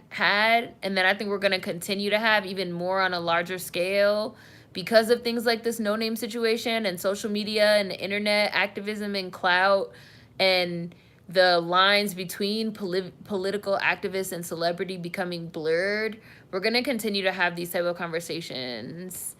and that I think we're going to continue to have even more on a larger scale because of things like this Noname situation and social media and the internet activism and clout and the lines between political activists and celebrity becoming blurred. We're going to continue to have these type of conversations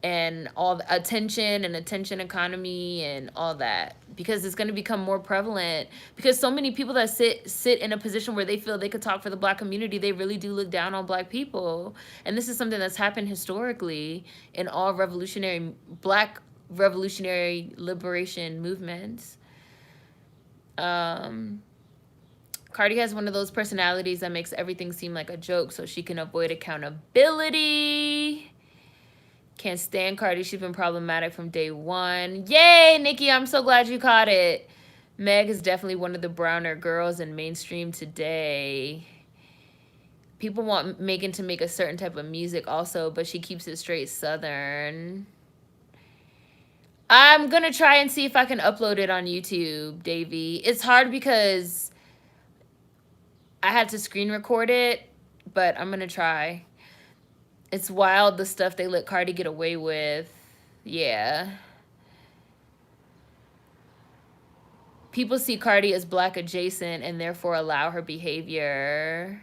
and all the attention and attention economy and all that, because it's going to become more prevalent, because so many people that sit in a position where they feel they could talk for the black community, they really do look down on black people. And this is something that's happened historically in all black revolutionary liberation movements. Cardi has one of those personalities that makes everything seem like a joke so she can avoid accountability. Can't stand Cardi. She's been problematic from day one. Yay, Nikki. I'm so glad you caught it. Meg is definitely one of the browner girls in mainstream today. People want Megan to make a certain type of music also, but she keeps it straight Southern. I'm going to try and see if I can upload it on YouTube, Davey. It's hard because I had to screen record it, but I'm going to try. It's wild the stuff they let Cardi get away with. Yeah. People see Cardi as black adjacent and therefore allow her behavior.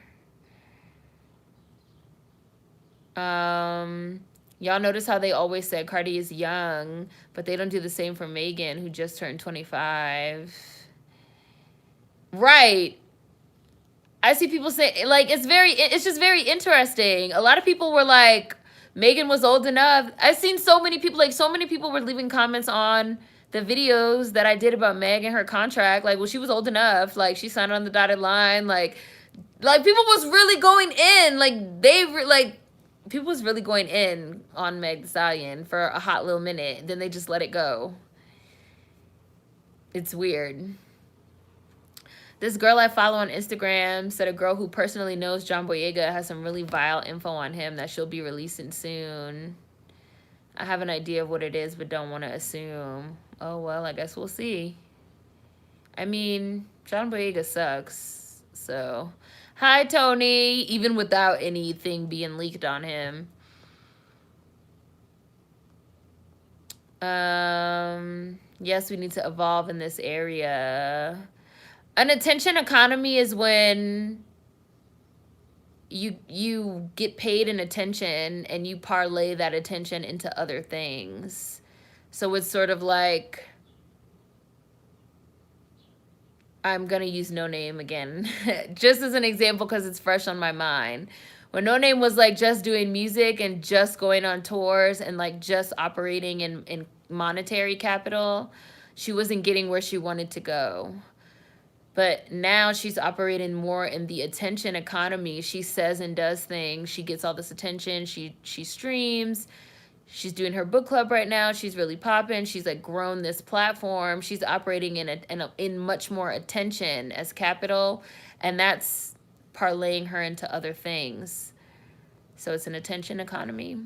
Y'all notice how they always said Cardi is young, but they don't do the same for Megan, who just turned 25. Right. I see people say, like, it's just very interesting. A lot of people were like, Megan was old enough. I've seen so many people were leaving comments on the videos that I did about Meg and her contract. Like, well, she was old enough. Like, she signed on the dotted line. Like people was really going in. People was really going in on Meg Thee Stallion for a hot little minute. Then they just let it go. It's weird. This girl I follow on Instagram said a girl who personally knows John Boyega has some really vile info on him that she'll be releasing soon. I have an idea of what it is, but don't want to assume. Oh, well, I guess we'll see. I mean, John Boyega sucks. So, hi, Tony. Even without anything being leaked on him. Yes, we need to evolve in this area. An attention economy is when you get paid in attention and you parlay that attention into other things. So it's sort of like, I'm gonna use Noname again, just as an example because it's fresh on my mind. When Noname was like just doing music and just going on tours and like just operating in monetary capital, she wasn't getting where she wanted to go. But now she's operating more in the attention economy. She says and does things. She gets all this attention. She streams. She's doing her book club right now. She's really popping. She's like grown this platform. She's operating in much more attention as capital, and that's parlaying her into other things. So it's an attention economy.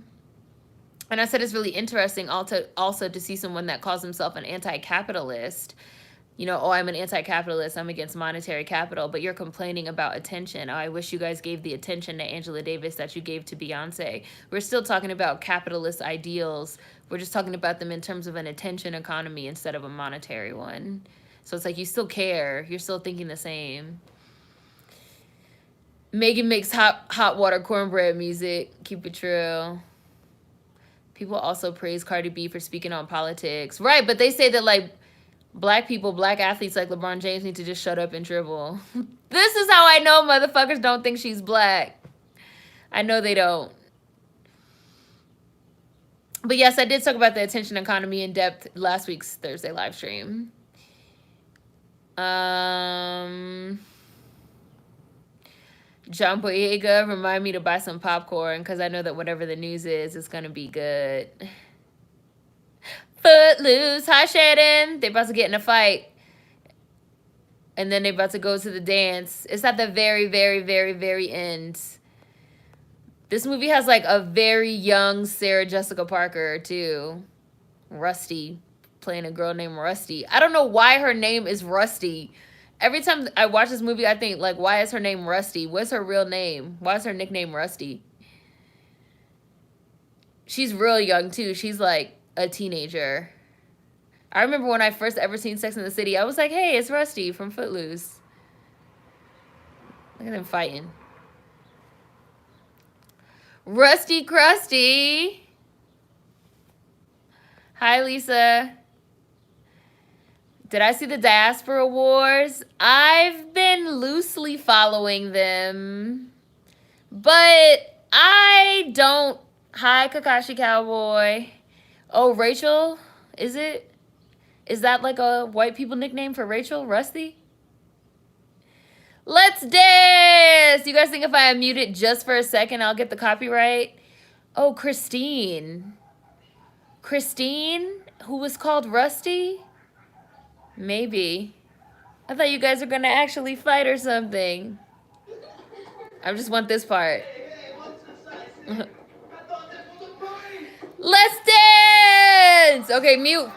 And I said it's really interesting also to see someone that calls himself an anti-capitalist. You know, oh, I'm an anti-capitalist, I'm against monetary capital, but you're complaining about attention. Oh, I wish you guys gave the attention to Angela Davis that you gave to Beyonce. We're still talking about capitalist ideals. We're just talking about them in terms of an attention economy instead of a monetary one. So it's like you still care. You're still thinking the same. Megan makes hot water cornbread music. Keep it true. People also praise Cardi B for speaking on politics. Right, but they say that like black people, black athletes like LeBron James need to just shut up and dribble. This is how I know motherfuckers don't think she's black. I know they don't. But yes, I did talk about the attention economy in depth last week's Thursday live stream. John Boyega, remind me to buy some popcorn because I know that whatever the news is, it's going to be good. Footloose. Hi, Shannon. They about to get in a fight. And then they about to go to the dance. It's at the very, very, very, very end. This movie has like a very young Sarah Jessica Parker, too. Rusty. Playing a girl named Rusty. I don't know why her name is Rusty. Every time I watch this movie, I think, like, why is her name Rusty? What's her real name? Why is her nickname Rusty? She's real young, too. She's like a teenager. I remember when I first ever seen Sex and the City, I was like, hey, it's Rusty from Footloose. Look at them fighting. Rusty Krusty. Hi, Lisa. Did I see the Diaspora Wars? I've been loosely following them, but I don't. Hi, Kakashi Cowboy. Oh, Rachel? Is it? Is that like a white people nickname for Rachel? Rusty? Let's dance! You guys think if I unmute it just for a second, I'll get the copyright? Oh, Christine. Christine, who was called Rusty? Maybe. I thought you guys were going to actually fight or something. I just want this part. Let's dance! Okay, mute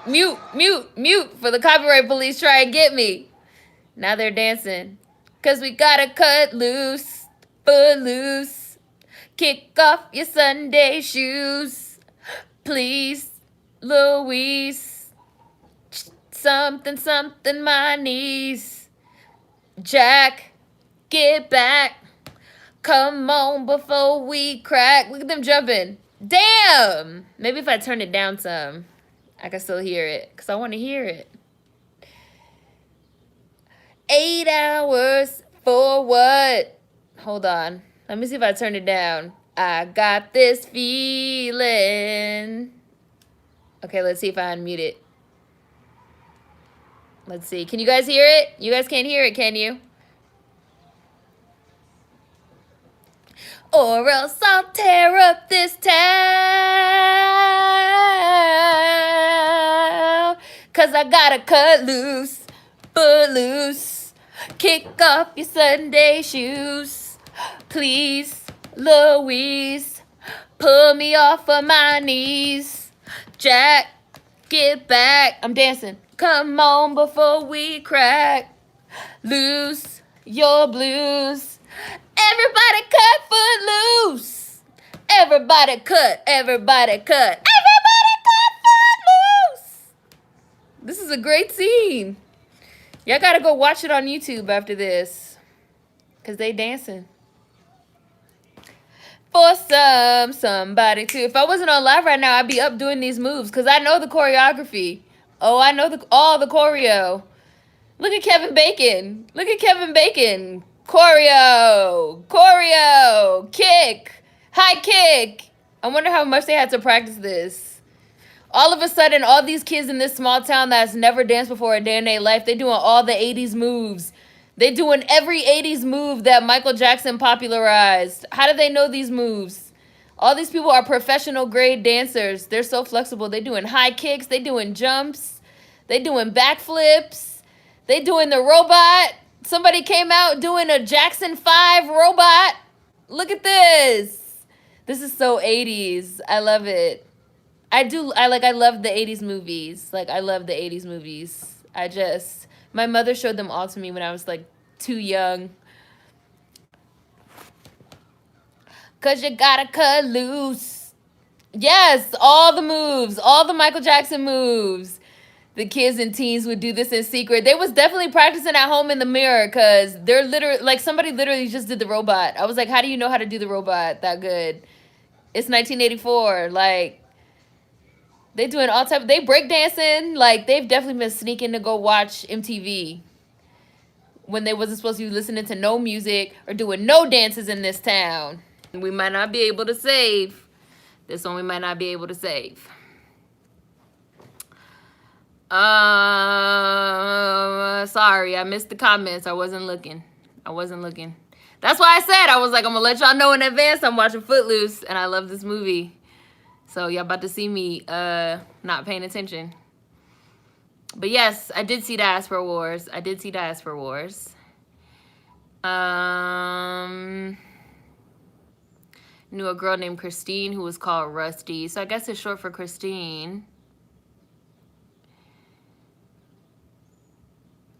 for the copyright police try and get me. Now they're dancing. Cause we gotta cut loose, Footloose. Kick off your Sunday shoes. Please, Louise. Something, my knees. Jack, get back. Come on before we crack. Look at them jumping. Damn! Maybe if I turn it down some, I can still hear it. Because I want to hear it. 8 hours for what? Hold on. Let me see if I turn it down. I got this feeling. Okay, let's see if I unmute it. Let's see. Can you guys hear it? You guys can't hear it, can you? Or else I'll tear up this town. Cause I gotta cut loose, Footloose. Kick off your Sunday shoes. Please, Louise. Pull me off of my knees. Jack, get back. I'm dancing. Come on before we crack. Lose your blues. Everybody cut Footloose. Everybody cut. Everybody cut. Everybody cut Footloose. a great scene. Y'all gotta go watch it on YouTube after this. Cause they dancing. For somebody too. If I wasn't on live right now, I'd be up doing these moves. Cause I know the choreography. Oh, I know all the choreo. Look at Kevin Bacon. Look at Kevin Bacon. Choreo. Choreo. Kick. High kick. I wonder how much they had to practice this. All of a sudden, all these kids in this small town that's never danced before a day in their life, they doing all the 80s moves. They doing every 80s move that Michael Jackson popularized. How do they know these moves? All these people are professional grade dancers. They're so flexible. They doing high kicks. They doing jumps. They doing backflips. They doing the robot. Somebody came out doing a Jackson 5 robot. Look at this. This is so 80s. I love it. I love the 80s movies. Like, I love the 80s movies. My mother showed them all to me when I was, like, too young. Cause you gotta cut loose. Yes, all the moves. All the Michael Jackson moves. The kids and teens would do this in secret. They was definitely practicing at home in the mirror because they're literally, like, somebody literally just did the robot. I was like, how do you know how to do the robot that good? It's 1984. Like, they doing all type. They breakdancing. Like, they've definitely been sneaking to go watch MTV when they wasn't supposed to be listening to no music or doing no dances in this town. We might not be able to save. This one we might not be able to save. Sorry, I missed the comments. I wasn't looking. That's why I said, I was like, I'm gonna let y'all know in advance I'm watching Footloose, and I love this movie. So y'all about to see me not paying attention. But yes, I did see Diaspora Wars. Knew a girl named Christine who was called Rusty. So I guess it's short for Christine.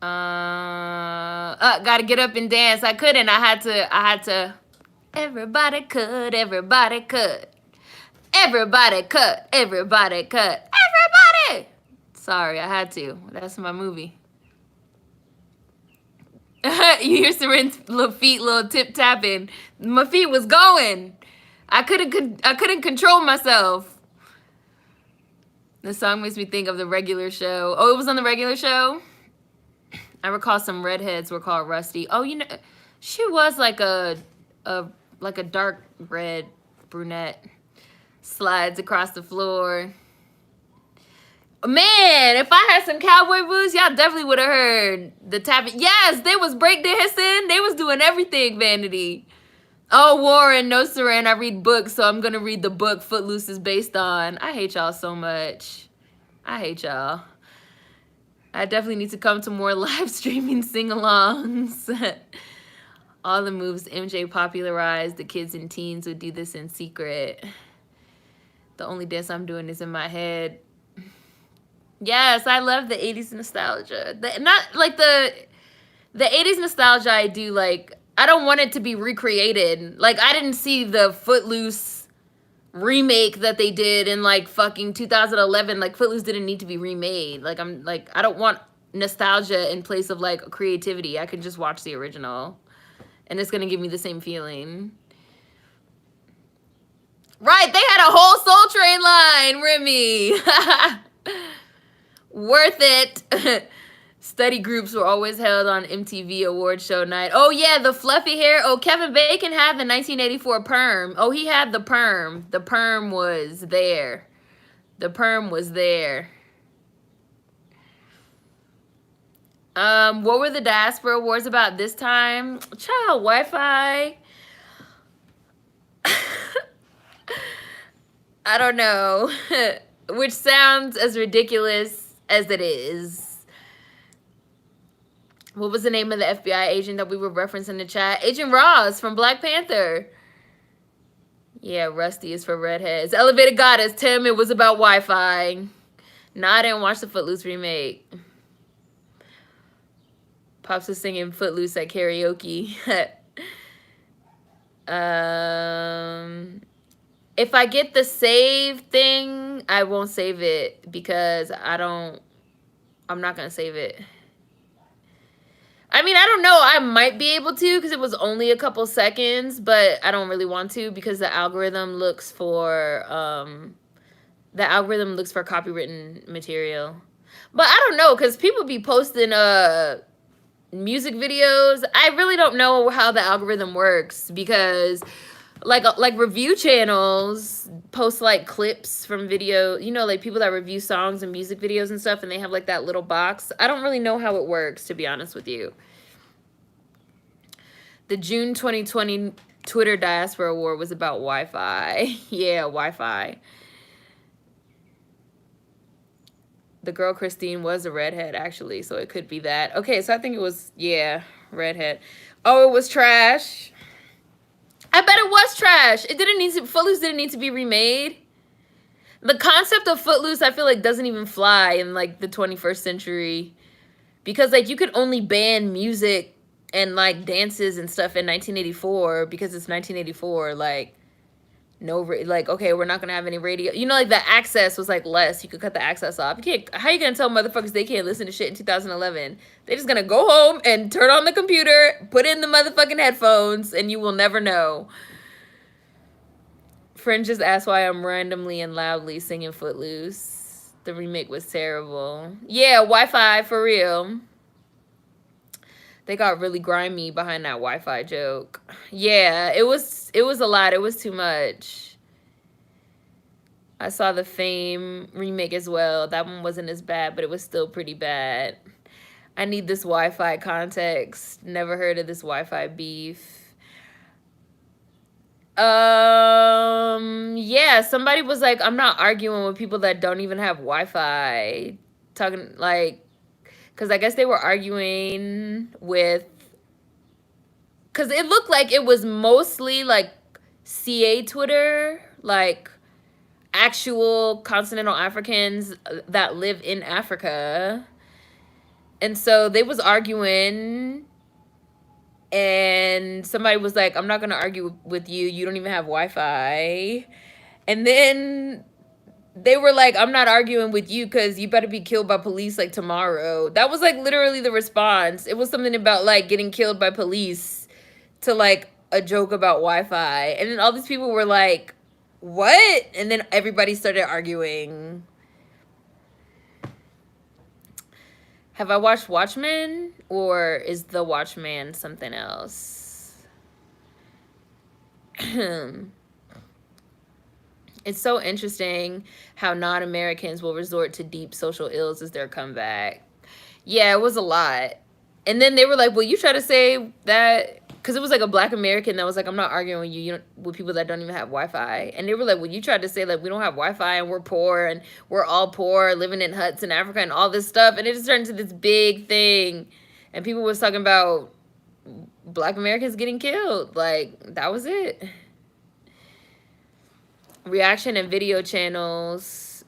Gotta get up and dance. I couldn't. I had to. Everybody cut. Everybody cut. Sorry, I had to. That's my movie. You hear Seren's little tip tapping. My feet was going. I couldn't control myself. The song makes me think of the regular show. Oh, it was on the regular show? I recall some redheads were called Rusty. Oh, you know, she was like a dark red brunette. Slides across the floor. Man, if I had some cowboy boots, y'all definitely would have heard the tapping. Yes, they was breakdancing. They was doing everything, Vanity. Oh, Warren, no, Seren, I read books, so I'm going to read the book Footloose is based on. I hate y'all so much. I hate y'all. I definitely need to come to more live streaming sing-alongs. All the moves MJ popularized, the kids and teens would do this in secret. The only dance I'm doing is in my head. Yes, I love the 80s nostalgia. The 80s nostalgia I do, like, I don't want it to be recreated. Like, I didn't see the Footloose remake that they did in, like, fucking 2011. Like, Footloose didn't need to be remade. Like, I don't want nostalgia in place of, like, creativity. I can just watch the original. And it's gonna give me the same feeling. Right, they had a whole Soul Train line, Remy. Worth it. Study groups were always held on MTV award show night. Oh, yeah, the fluffy hair. Oh, Kevin Bacon had the 1984 perm. Oh, he had the perm. The perm was there. What were the Diaspora Awards about this time? Child, Wi-Fi. I don't know. Which sounds as ridiculous as it is. What was the name of the FBI agent that we were referencing in the chat? Agent Ross from Black Panther. Yeah, Rusty is for redheads. Elevated Goddess, Tim, it was about Wi-Fi. No, I didn't watch the Footloose remake. Pops was singing Footloose at karaoke. If I get the save thing, I won't save it because I don't I'm not gonna save it. I mean, I don't know. I might be able to because it was only a couple seconds, but I don't really want to because the algorithm looks for copywritten material. But I don't know because people be posting music videos. I really don't know how the algorithm works because like review channels post like clips from video, you know, like people that review songs and music videos and stuff, and they have like that little box. I don't really know how it works, to be honest with you. The June 2020 Twitter Diaspora Award was about Wi-Fi. Yeah, Wi-Fi. The girl Christine was a redhead, actually, so it could be that. Okay, so I think it was, yeah, redhead. Oh, it was trash. I bet it was trash. It didn't need to, Footloose didn't need to be remade. The concept of Footloose, I feel like, doesn't even fly in, like, the 21st century. Because, like, you could only ban music and, like, dances and stuff in 1984 because it's 1984, like... No, like, okay, we're not gonna have any radio. You know, like the access was like less. You could cut the access off. You can't. How you gonna tell motherfuckers they can't listen to shit in 2011? They're just gonna go home and turn on the computer, put in the motherfucking headphones, and you will never know. Friend just asked why I'm randomly and loudly singing Footloose. The remake was terrible. Yeah, Wi-Fi for real. They got really grimy behind that Wi-Fi joke. Yeah, it was a lot. It was too much. I saw the Fame remake as well. That one wasn't as bad, but it was still pretty bad. I need this Wi-Fi context. Never heard of this Wi-Fi beef. Yeah, somebody was like, I'm not arguing with people that don't even have Wi-Fi. Talking like, because I guess they were arguing with... Because it looked like it was mostly, like, CA Twitter. Like, actual continental Africans that live in Africa. And so they was arguing. And somebody was like, I'm not going to argue with you. You don't even have Wi-Fi. And then... they were like, I'm not arguing with you because you better be killed by police, like, tomorrow. That was, like, literally the response. It was something about, like, getting killed by police to, like, a joke about Wi-Fi. And then all these people were like, what? And then everybody started arguing. Have I watched Watchmen? Or is The Watchman something else? It's so interesting how non-Americans will resort to deep social ills as their comeback. Yeah, it was a lot. And then they were like, well, you try to say that... because it was like a black American that was like, I'm not arguing with you, with people that don't even have Wi-Fi. And they were like, well, you tried to say like we don't have Wi-Fi and we're poor and we're all poor living in huts in Africa and all this stuff. And it just turned into this big thing. And people was talking about black Americans getting killed. Like, that was it. Reaction and video channels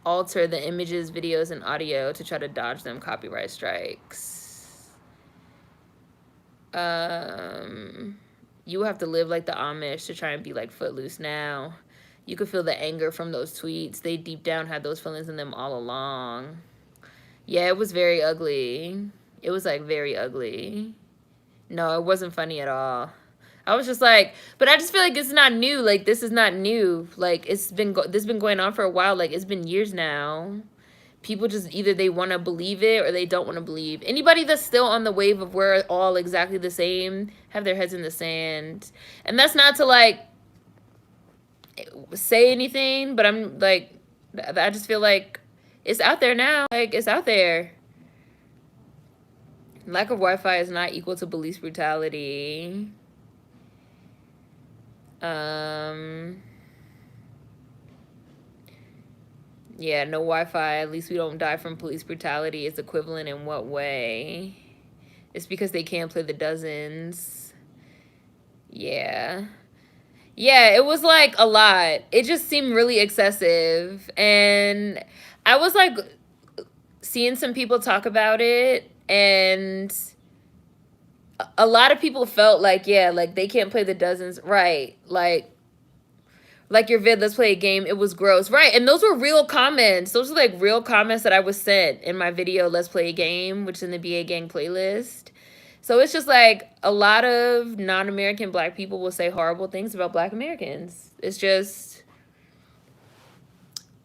alter the images, videos, and audio to try to dodge them copyright strikes. You have to live like the Amish to try and be like Footloose now. You could feel the anger from those tweets. They deep down had those feelings in them all along. Yeah, it was very ugly. It was like very ugly. No, it wasn't funny at all. I was just like, but I just feel like it's not new. Like, this is not new. Like, this has been going on for a while. Like, it's been years now. People just either they want to believe it or they don't want to believe. Anybody that's still on the wave of we're all exactly the same have their heads in the sand. And that's not to, like, say anything, but I'm, like, I just feel like it's out there now. Like, it's out there. Lack of Wi-Fi is not equal to police brutality. Yeah, no Wi-Fi. At least we don't die from police brutality. It's equivalent in what way? It's because they can't play the dozens. Yeah. Yeah, it was like a lot. It just seemed really excessive. And I was like seeing some people talk about it, and a lot of people felt like, yeah, like they can't play the dozens. Right. Like, Like your vid, let's play a game. It was gross. Right. And those were real comments. Those were like real comments that I was sent in my video, Let's Play a Game, which is in the BA Gang playlist. So it's just like a lot of non-American black people will say horrible things about black Americans. It's just,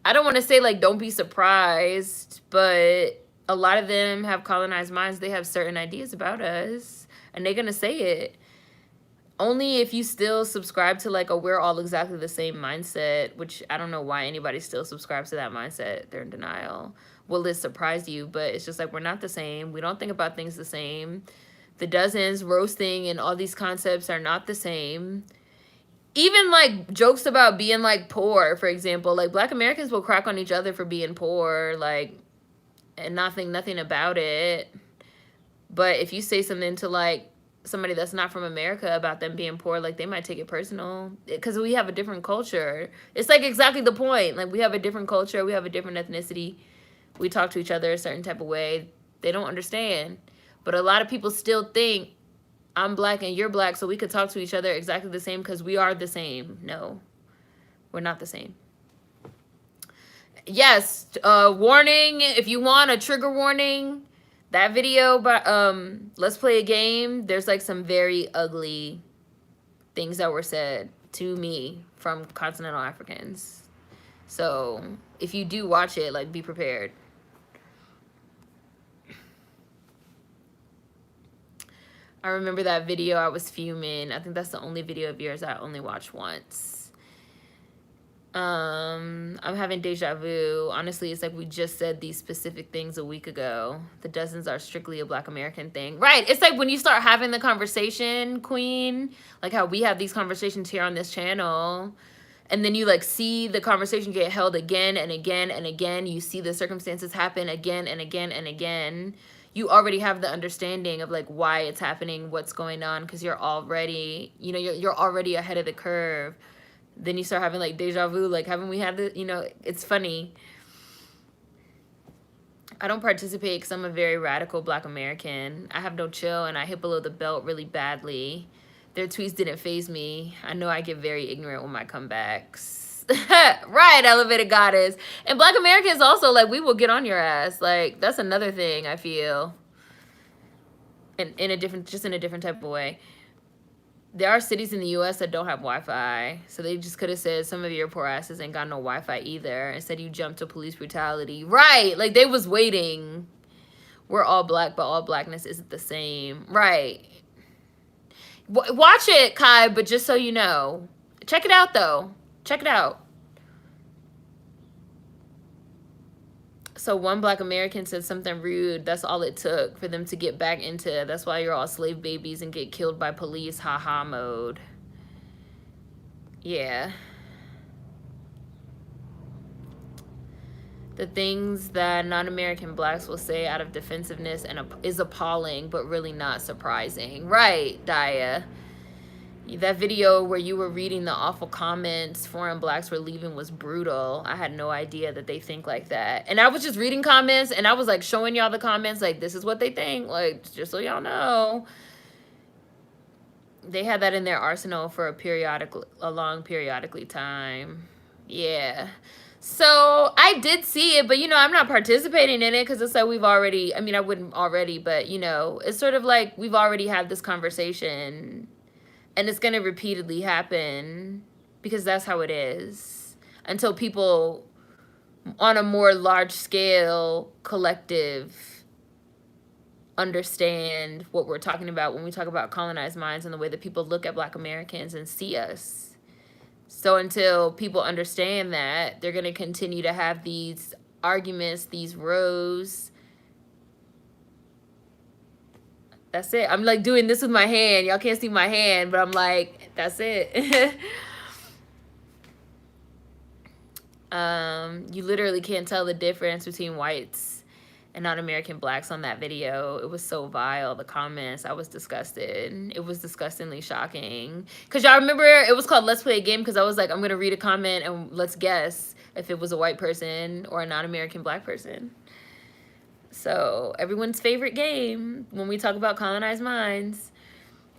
I don't want to say like don't be surprised, but a lot of them have colonized minds. They have certain ideas about us and they're going to say it. Only if you still subscribe to like a we're all exactly the same mindset, which I don't know why anybody still subscribes to that mindset. They're in denial. Will this surprise you? But it's just like we're not the same. We don't think about things the same. The dozens, roasting, and all these concepts are not the same. Even like jokes about being like poor, for example, like black Americans will crack on each other for being poor, like, and not think nothing about it. But if you say something to like somebody that's not from America about them being poor, like they might take it personal because we have a different culture. It's like exactly the point. Like we have a different culture. We have a different ethnicity. We talk to each other a certain type of way. They don't understand. But a lot of people still think I'm black and you're black, so we could talk to each other exactly the same because we are the same. No, we're not the same. Yes, warning, if you want a trigger warning, that video, but Let's Play a Game, there's like some very ugly things that were said to me from continental Africans. So if you do watch it, like be prepared. I remember that video, I was fuming. I think that's the only video of yours I only watched once. I'm having deja vu. Honestly, it's like we just said these specific things a week ago. The dozens are strictly a black American thing. Right. It's like when you start having the conversation, Queen, like how we have these conversations here on this channel, and then you like see the conversation get held again and again and again. You see the circumstances happen again and again and again. You already have the understanding of like why it's happening, what's going on, because you're already, you know, you're already ahead of the curve. Then you start having like deja vu, like haven't we had this, you know, it's funny. I don't participate because I'm a very radical black American. I have no chill and I hit below the belt really badly. Their tweets didn't faze me. I know I get very ignorant with my comebacks. Right, elevated goddess. And black Americans also, like, we will get on your ass. Like, that's another thing I feel. In a different, just in a different type of way. There are cities in the U.S. that don't have Wi-Fi. So they just could have said, some of your poor asses ain't got no Wi-Fi either. Instead, you jumped to police brutality. Right. Like, they was waiting. We're all black, but all blackness isn't the same. Right. Watch it, Kai, but just so you know. Check it out, though. Check it out. So one black American said something rude. That's all it took for them to get back into, that's why you're all slave babies and get killed by police, haha mode. Yeah. The things that non-American blacks will say out of defensiveness and is appalling, but really not surprising. Right, Daya. That video where you were reading the awful comments foreign blacks were leaving was brutal. I had no idea that they think like that. And I was just reading comments and I was like showing y'all the comments like this is what they think. Like, just so y'all know. They had that in their arsenal for a long periodically time. Yeah. So I did see it, but you know, I'm not participating in it because it's like we've already, I mean, I wouldn't already, but you know, it's sort of like we've already had this conversation. And it's going to repeatedly happen because that's how it is. Until people on a more large scale, collective, understand what we're talking about when we talk about colonized minds and the way that people look at black Americans and see us. So until people understand that, they're going to continue to have these arguments, these rows. That's it. I'm like doing this with my hand. Y'all can't see my hand, but I'm like, that's it. You literally can't tell the difference between whites and non-American blacks on that video. It was so vile, the comments. I was disgusted. It was disgustingly shocking. Because y'all remember it was called Let's Play a Game because I was like, I'm going to read a comment and let's guess if it was a white person or a non-American black person. So everyone's favorite game when we talk about colonized minds.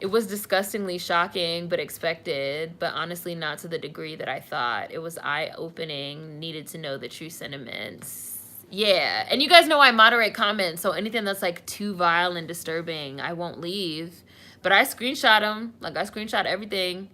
It was disgustingly shocking, but expected, but honestly not to the degree that I thought. It was eye-opening, needed to know the true sentiments. Yeah, and you guys know I moderate comments, so anything that's like too vile and disturbing, I won't leave. But I screenshot them, like I screenshot everything,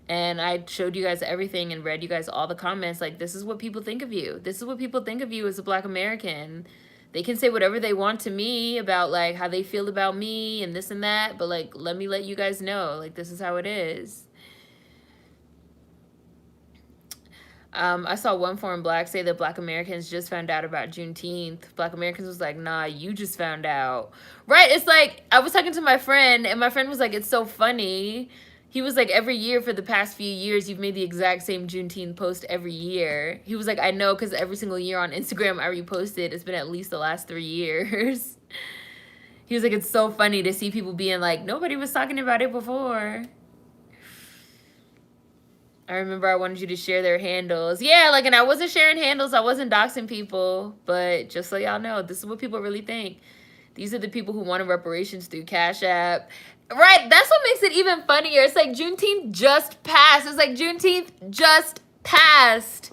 and I showed you guys everything and read you guys all the comments. Like, this is what people think of you. This is what people think of you as a Black American. They can say whatever they want to me about like how they feel about me and this and that, but like let me let you guys know, like this is how it is. I saw one foreign Black say that Black Americans just found out about Juneteenth. Black Americans was like, nah, you just found out. Right? It's like, I was talking to my friend, and my friend was like, it's so funny. He was like, every year for the past few years, you've made the exact same Juneteenth post every year. He was like, I know, because every single year on Instagram I reposted. It's been at least the last 3 years. He was like, it's so funny to see people being like, nobody was talking about it before. I remember I wanted you to share their handles. Yeah, like, and I wasn't sharing handles. I wasn't doxing people. But just so y'all know, this is what people really think. These are the people who wanted reparations through CashApp. Right, that's what makes it even funnier. It's like Juneteenth just passed. It's like Juneteenth just passed.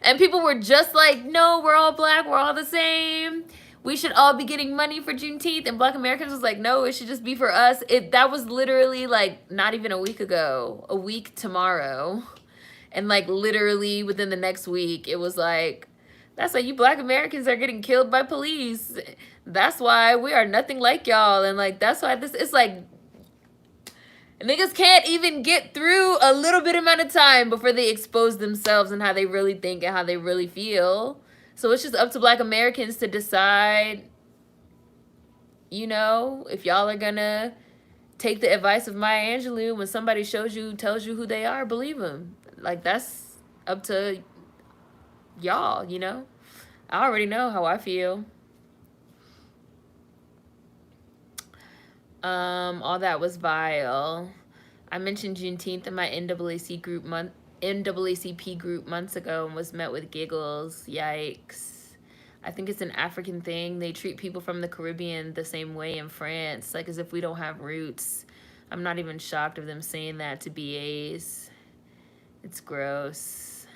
And people were just like, no, we're all Black. We're all the same. We should all be getting money for Juneteenth. And Black Americans was like, no, it should just be for us. That was literally like not even a week ago. A week tomorrow. And like literally within the next week, it was like, that's why you Black Americans are getting killed by police. That's why we are nothing like y'all. And like, that's why this, it's like, niggas can't even get through a little bit amount of time before they expose themselves and how they really think and how they really feel. So it's just up to Black Americans to decide, you know, if y'all are gonna take the advice of Maya Angelou. When somebody tells you who they are, believe them. Like, that's up to y'all, you know? I already know how I feel. All that was vile. I mentioned Juneteenth in my NAACP group months ago and was met with giggles. Yikes. I think it's an African thing. They treat people from the Caribbean the same way in France, like as if we don't have roots. I'm not even shocked of them saying that to BAs. It's gross.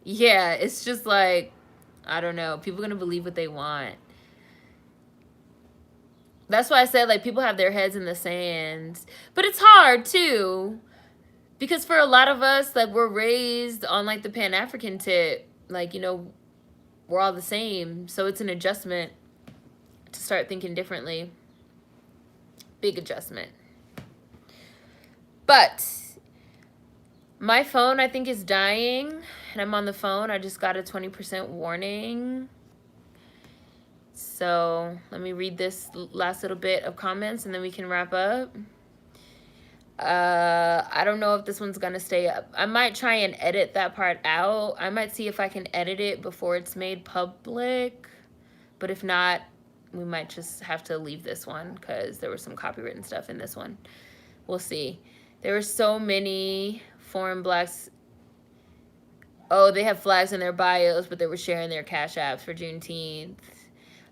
Yeah, it's just like, I don't know. People are gonna believe what they want. That's why I said, like, people have their heads in the sand. But it's hard, too. Because for a lot of us, like, we're raised on, like, the Pan-African tip. Like, you know, we're all the same. So it's an adjustment to start thinking differently. Big adjustment. But my phone, I think, is dying. And I'm on the phone. I just got a 20% warning. So let me read this last little bit of comments and then we can wrap up. I don't know if this one's gonna stay up. I might try and edit that part out. I might see if I can edit it before it's made public. But if not, we might just have to leave this one because there was some copywritten stuff in this one. We'll see. There were so many foreign Blacks. Oh, they have flags in their bios, but they were sharing their Cash Apps for Juneteenth.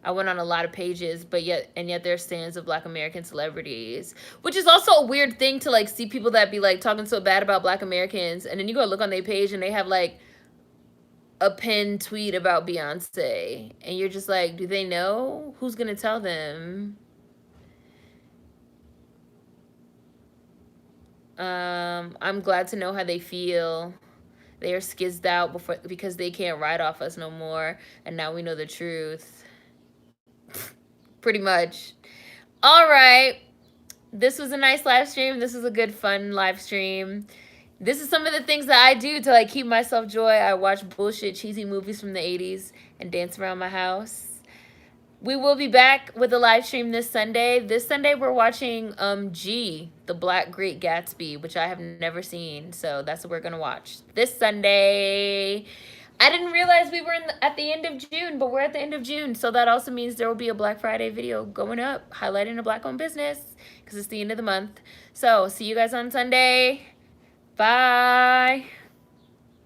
I went on a lot of pages, but yet there's stands of Black American celebrities, which is also a weird thing to like see people that be like talking so bad about Black Americans, and then you go look on their page and they have like a pinned tweet about Beyonce, and you're just like, do they know? Who's gonna tell them? I'm glad to know how they feel. They are skizzed out because they can't ride off us no more, and now we know the truth. Pretty much. All right. This was a nice live stream. This is a good, fun live stream. This is some of the things that I do to like keep myself joy. I watch bullshit, cheesy movies from the 80s and dance around my house. We will be back with a live stream this Sunday. This Sunday we're watching G, The Black Great Gatsby, which I have never seen. So that's what we're going to watch this Sunday. I didn't realize we were at the end of June, but we're at the end of June. So that also means there will be a Black Friday video going up highlighting a Black-owned business because it's the end of the month. So see you guys on Sunday. Bye.